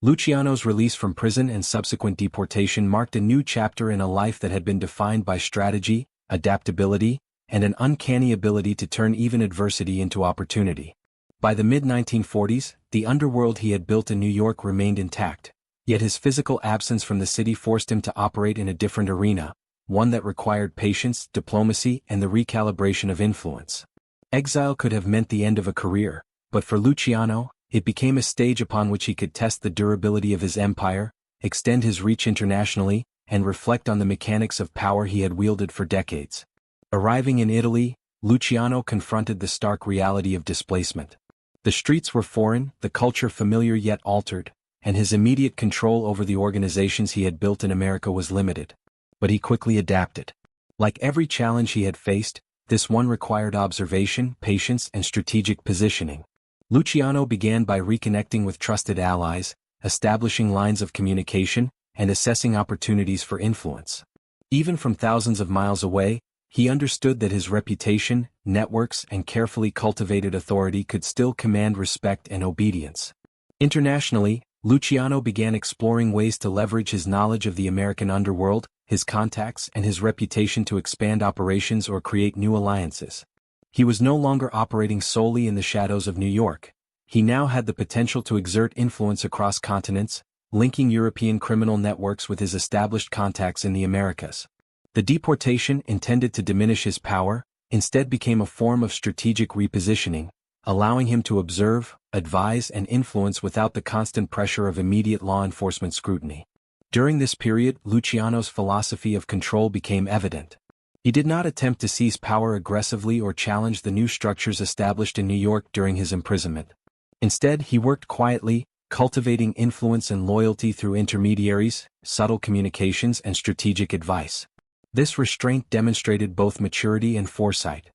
Speaker 1: Luciano's release from prison and subsequent deportation marked a new chapter in a life that had been defined by strategy, adaptability, and an uncanny ability to turn even adversity into opportunity. By the mid-1940s, the underworld he had built in New York remained intact, yet his physical absence from the city forced him to operate in a different arena, one that required patience, diplomacy, and the recalibration of influence. Exile could have meant the end of a career, but for Luciano, it became a stage upon which he could test the durability of his empire, extend his reach internationally, and reflect on the mechanics of power he had wielded for decades. Arriving in Italy, Luciano confronted the stark reality of displacement. The streets were foreign, the culture familiar yet altered, and his immediate control over the organizations he had built in America was limited. But he quickly adapted. Like every challenge he had faced, this one required observation, patience, and strategic positioning. Luciano began by reconnecting with trusted allies, establishing lines of communication, and assessing opportunities for influence. Even from thousands of miles away, he understood that his reputation, networks, and carefully cultivated authority could still command respect and obedience. Internationally, Luciano began exploring ways to leverage his knowledge of the American underworld, his contacts, and his reputation to expand operations or create new alliances. He was no longer operating solely in the shadows of New York. He now had the potential to exert influence across continents, linking European criminal networks with his established contacts in the Americas. The deportation, intended to diminish his power, instead became a form of strategic repositioning, allowing him to observe, advise, and influence without the constant pressure of immediate law enforcement scrutiny. During this period, Luciano's philosophy of control became evident. He did not attempt to seize power aggressively or challenge the new structures established in New York during his imprisonment. Instead, he worked quietly, cultivating influence and loyalty through intermediaries, subtle communications, and strategic advice. This restraint demonstrated both maturity and foresight.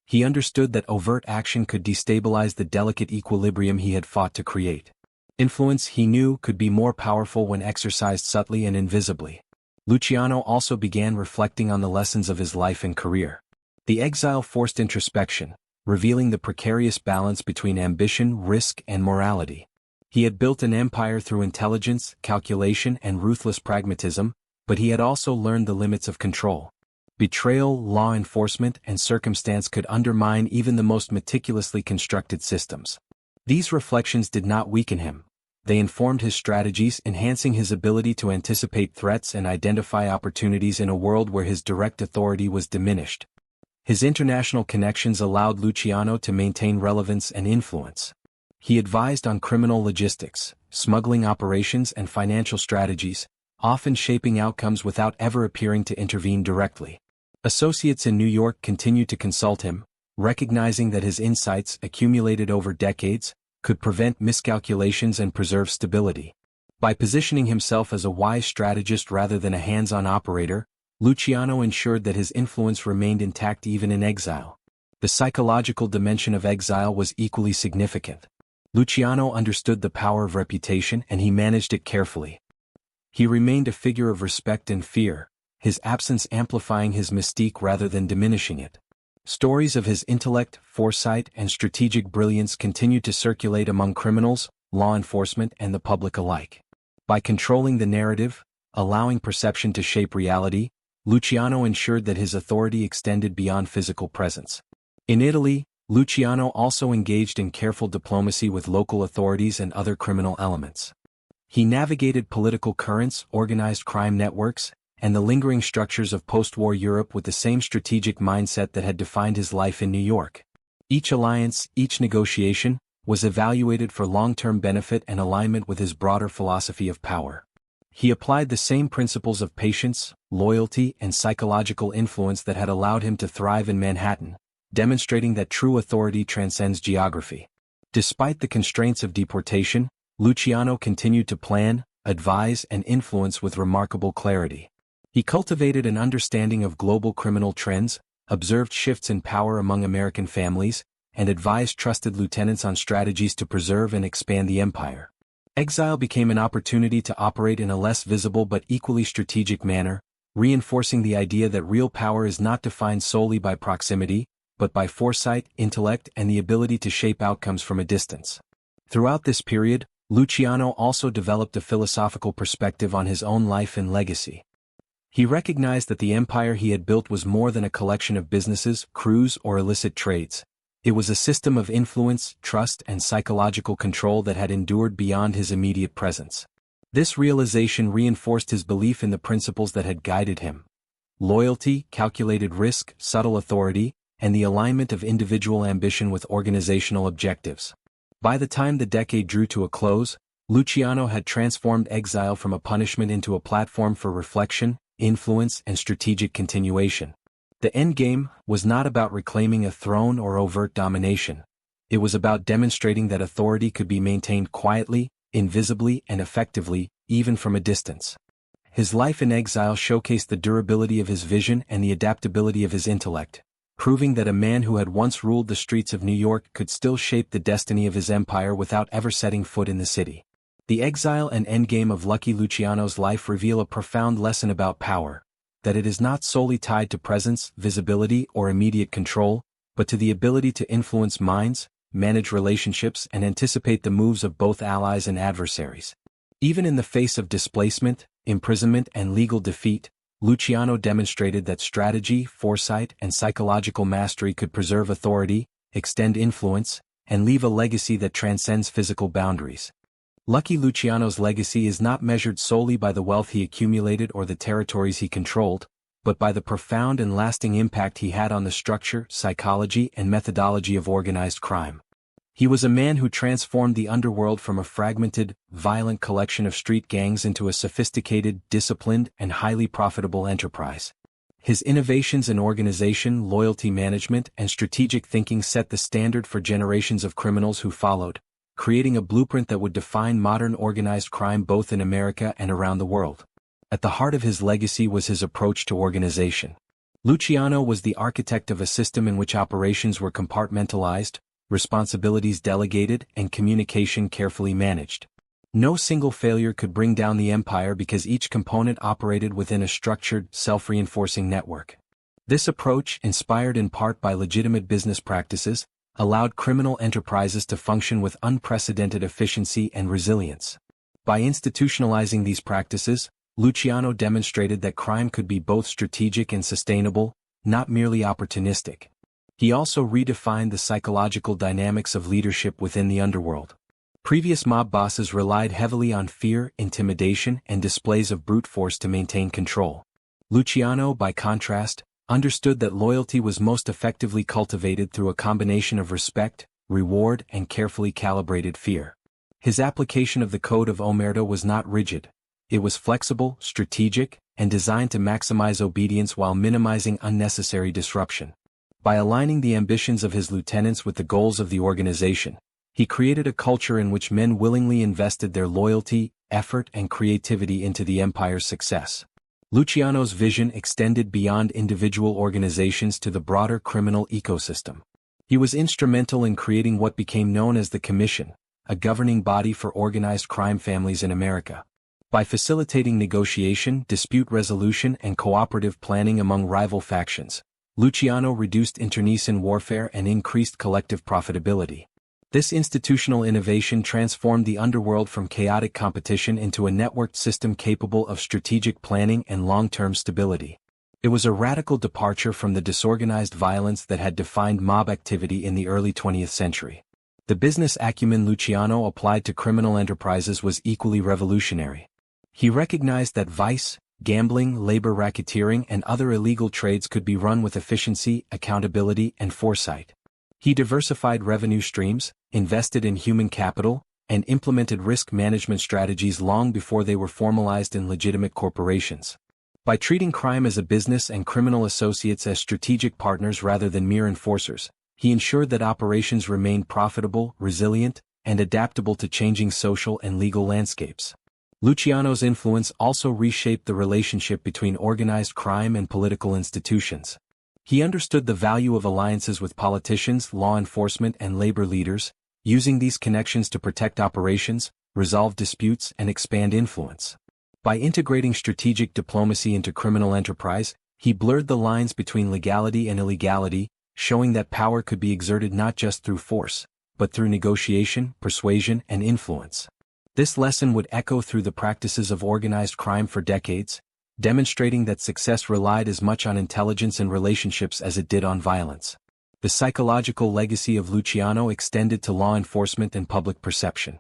Speaker 1: He understood that overt action could destabilize the delicate equilibrium he had fought to create. Influence, he knew, could be more powerful when exercised subtly and invisibly. Luciano also began reflecting on the lessons of his life and career. The exile forced introspection, revealing the precarious balance between ambition, risk, and morality. He had built an empire through intelligence, calculation, and ruthless pragmatism, but he had also learned the limits of control. Betrayal, law enforcement, and circumstance could undermine even the most meticulously constructed systems. These reflections did not weaken him. They informed his strategies, enhancing his ability to anticipate threats and identify opportunities in a world where his direct authority was diminished. His international connections allowed Luciano to maintain relevance and influence. He advised on criminal logistics, smuggling operations, and financial strategies, often shaping outcomes without ever appearing to intervene directly. Associates in New York continued to consult him, recognizing that his insights, accumulated over decades, could prevent miscalculations and preserve stability. By positioning himself as a wise strategist rather than a hands-on operator, Luciano ensured that his influence remained intact even in exile. The psychological dimension of exile was equally significant. Luciano understood the power of reputation, and he managed it carefully. He remained a figure of respect and fear, his absence amplifying his mystique rather than diminishing it. Stories of his intellect, foresight, and strategic brilliance continued to circulate among criminals, law enforcement, and the public alike. By controlling the narrative, allowing perception to shape reality, Luciano ensured that his authority extended beyond physical presence. In Italy, Luciano also engaged in careful diplomacy with local authorities and other criminal elements. He navigated political currents, organized crime networks, and the lingering structures of post-war Europe with the same strategic mindset that had defined his life in New York. Each alliance, each negotiation, was evaluated for long-term benefit and alignment with his broader philosophy of power. He applied the same principles of patience, loyalty, and psychological influence that had allowed him to thrive in Manhattan, demonstrating that true authority transcends geography. Despite the constraints of deportation, Luciano continued to plan, advise, and influence with remarkable clarity. He cultivated an understanding of global criminal trends, observed shifts in power among American families, and advised trusted lieutenants on strategies to preserve and expand the empire. Exile became an opportunity to operate in a less visible but equally strategic manner, reinforcing the idea that real power is not defined solely by proximity, but by foresight, intellect, and the ability to shape outcomes from a distance. Throughout this period, Luciano also developed a philosophical perspective on his own life and legacy. He recognized that the empire he had built was more than a collection of businesses, crews, or illicit trades. It was a system of influence, trust, and psychological control that had endured beyond his immediate presence. This realization reinforced his belief in the principles that had guided him. loyalty, calculated risk, subtle authority, and the alignment of individual ambition with organizational objectives. By the time the decade drew to a close, Luciano had transformed exile from a punishment into a platform for reflection, influence, and strategic continuation. The endgame was not about reclaiming a throne or overt domination. It was about demonstrating that authority could be maintained quietly, invisibly, and effectively, even from a distance. His life in exile showcased the durability of his vision and the adaptability of his intellect, proving that a man who had once ruled the streets of New York could still shape the destiny of his empire without ever setting foot in the city. The exile and endgame of Lucky Luciano's life reveal a profound lesson about power, that it is not solely tied to presence, visibility, or immediate control, but to the ability to influence minds, manage relationships, and anticipate the moves of both allies and adversaries. Even in the face of displacement, imprisonment, and legal defeat, Luciano demonstrated that strategy, foresight, and psychological mastery could preserve authority, extend influence, and leave a legacy that transcends physical boundaries. Lucky Luciano's legacy is not measured solely by the wealth he accumulated or the territories he controlled, but by the profound and lasting impact he had on the structure, psychology, and methodology of organized crime. He was a man who transformed the underworld from a fragmented, violent collection of street gangs into a sophisticated, disciplined, and highly profitable enterprise. His innovations in organization, loyalty management, and strategic thinking set the standard for generations of criminals who followed, creating a blueprint that would define modern organized crime both in America and around the world. At the heart of his legacy was his approach to organization. Luciano was the architect of a system in which operations were compartmentalized, responsibilities delegated, and communication carefully managed. No single failure could bring down the empire because each component operated within a structured, self-reinforcing network. This approach, inspired in part by legitimate business practices, allowed criminal enterprises to function with unprecedented efficiency and resilience. By institutionalizing these practices, Luciano demonstrated that crime could be both strategic and sustainable, not merely opportunistic. He also redefined the psychological dynamics of leadership within the underworld. Previous mob bosses relied heavily on fear, intimidation, and displays of brute force to maintain control. Luciano, by contrast, understood that loyalty was most effectively cultivated through a combination of respect, reward, and carefully calibrated fear. His application of the Code of Omerta was not rigid. It was flexible, strategic, and designed to maximize obedience while minimizing unnecessary disruption. By aligning the ambitions of his lieutenants with the goals of the organization, he created a culture in which men willingly invested their loyalty, effort, and creativity into the empire's success. Luciano's vision extended beyond individual organizations to the broader criminal ecosystem. He was instrumental in creating what became known as the Commission, a governing body for organized crime families in America. By facilitating negotiation, dispute resolution, and cooperative planning among rival factions, Luciano reduced internecine warfare and increased collective profitability. This institutional innovation transformed the underworld from chaotic competition into a networked system capable of strategic planning and long-term stability. It was a radical departure from the disorganized violence that had defined mob activity in the early 20th century. The business acumen Luciano applied to criminal enterprises was equally revolutionary. He recognized that vice, gambling, labor racketeering, and other illegal trades could be run with efficiency, accountability, and foresight. He diversified revenue streams, invested in human capital, and implemented risk management strategies long before they were formalized in legitimate corporations. By treating crime as a business and criminal associates as strategic partners rather than mere enforcers, he ensured that operations remained profitable, resilient, and adaptable to changing social and legal landscapes. Luciano's influence also reshaped the relationship between organized crime and political institutions. He understood the value of alliances with politicians, law enforcement, and labor leaders, using these connections to protect operations, resolve disputes, and expand influence. By integrating strategic diplomacy into criminal enterprise, he blurred the lines between legality and illegality, showing that power could be exerted not just through force, but through negotiation, persuasion, and influence. This lesson would echo through the practices of organized crime for decades, demonstrating that success relied as much on intelligence and relationships as it did on violence. The psychological legacy of Luciano extended to law enforcement and public perception.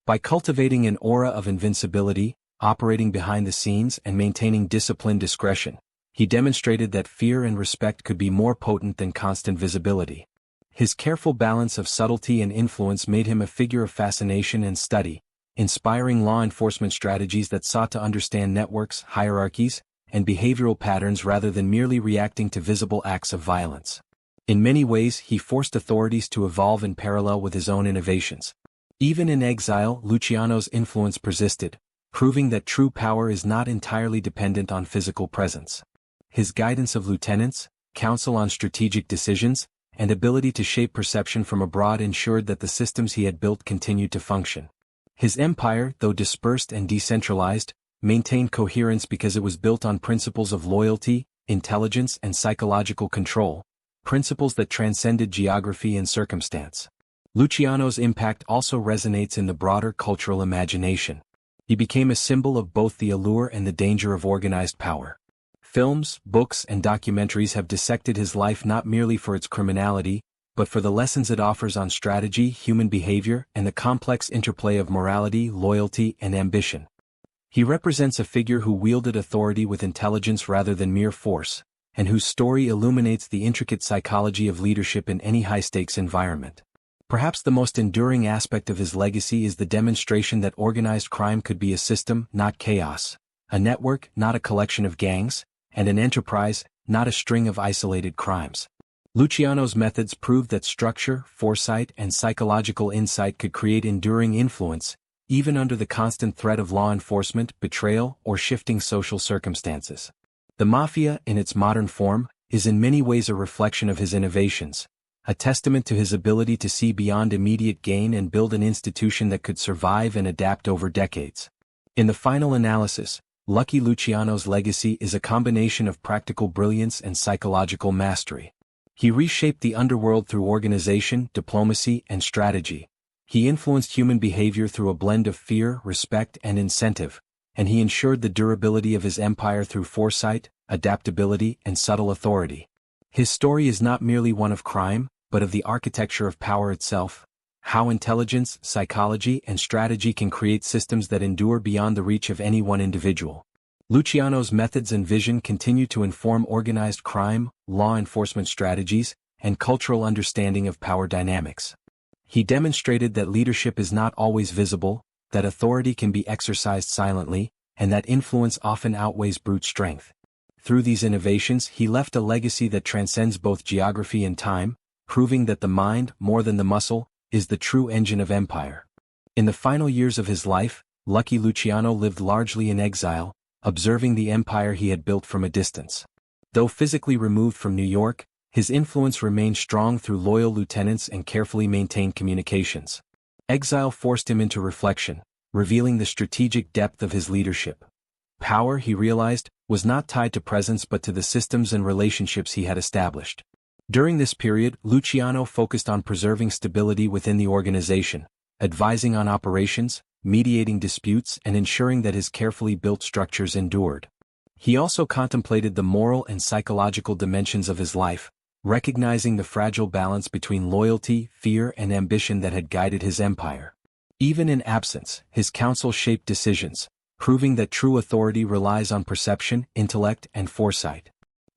Speaker 1: By cultivating an aura of invincibility, operating behind the scenes, and maintaining disciplined discretion, He demonstrated that fear and respect could be more potent than constant visibility. His careful balance of subtlety and influence made him a figure of fascination and study, inspiring law enforcement strategies that sought to understand networks, hierarchies, and behavioral patterns rather than merely reacting to visible acts of violence. In many ways, he forced authorities to evolve in parallel with his own innovations. Even in exile, Luciano's influence persisted, proving that true power is not entirely dependent on physical presence. His guidance of lieutenants, counsel on strategic decisions, and ability to shape perception from abroad ensured that the systems he had built continued to function. His empire, though dispersed and decentralized, maintained coherence because it was built on principles of loyalty, intelligence, and psychological control, principles that transcended geography and circumstance. Luciano's impact also resonates in the broader cultural imagination. He became a symbol of both the allure and the danger of organized power. Films, books, and documentaries have dissected his life not merely for its criminality, but for the lessons it offers on strategy, human behavior, and the complex interplay of morality, loyalty, and ambition. He represents a figure who wielded authority with intelligence rather than mere force, and whose story illuminates the intricate psychology of leadership in any high-stakes environment. Perhaps the most enduring aspect of his legacy is the demonstration that organized crime could be a system, not chaos, a network, not a collection of gangs, and an enterprise, not a string of isolated crimes. Luciano's methods proved that structure, foresight, and psychological insight could create enduring influence, even under the constant threat of law enforcement, betrayal, or shifting social circumstances. The Mafia, in its modern form, is in many ways a reflection of his innovations, a testament to his ability to see beyond immediate gain and build an institution that could survive and adapt over decades. In the final analysis, Lucky Luciano's legacy is a combination of practical brilliance and psychological mastery. He reshaped the underworld through organization, diplomacy, and strategy. He influenced human behavior through a blend of fear, respect, and incentive, and he ensured the durability of his empire through foresight, adaptability, and subtle authority. His story is not merely one of crime, but of the architecture of power itself, how intelligence, psychology, and strategy can create systems that endure beyond the reach of any one individual. Luciano's methods and vision continue to inform organized crime, law enforcement strategies, and cultural understanding of power dynamics. He demonstrated that leadership is not always visible, that authority can be exercised silently, and that influence often outweighs brute strength. Through these innovations, he left a legacy that transcends both geography and time, proving that the mind, more than the muscle, is the true engine of empire. In the final years of his life, Lucky Luciano lived largely in exile, observing the empire he had built from a distance. Though physically removed from New York, his influence remained strong through loyal lieutenants and carefully maintained communications. Exile forced him into reflection, revealing the strategic depth of his leadership. Power, he realized, was not tied to presence but to the systems and relationships he had established. During this period, Luciano focused on preserving stability within the organization, advising on operations, mediating disputes, and ensuring that his carefully built structures endured. He also contemplated the moral and psychological dimensions of his life, recognizing the fragile balance between loyalty, fear, and ambition that had guided his empire. Even in absence, his counsel shaped decisions, proving that true authority relies on perception, intellect, and foresight.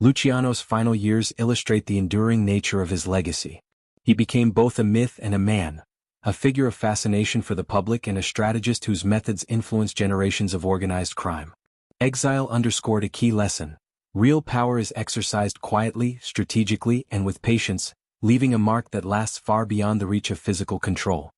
Speaker 1: Luciano's final years illustrate the enduring nature of his legacy. He became both a myth and a man, a figure of fascination for the public and a strategist whose methods influenced generations of organized crime. Exile underscored a key lesson. Real power is exercised quietly, strategically, and with patience, leaving a mark that lasts far beyond the reach of physical control.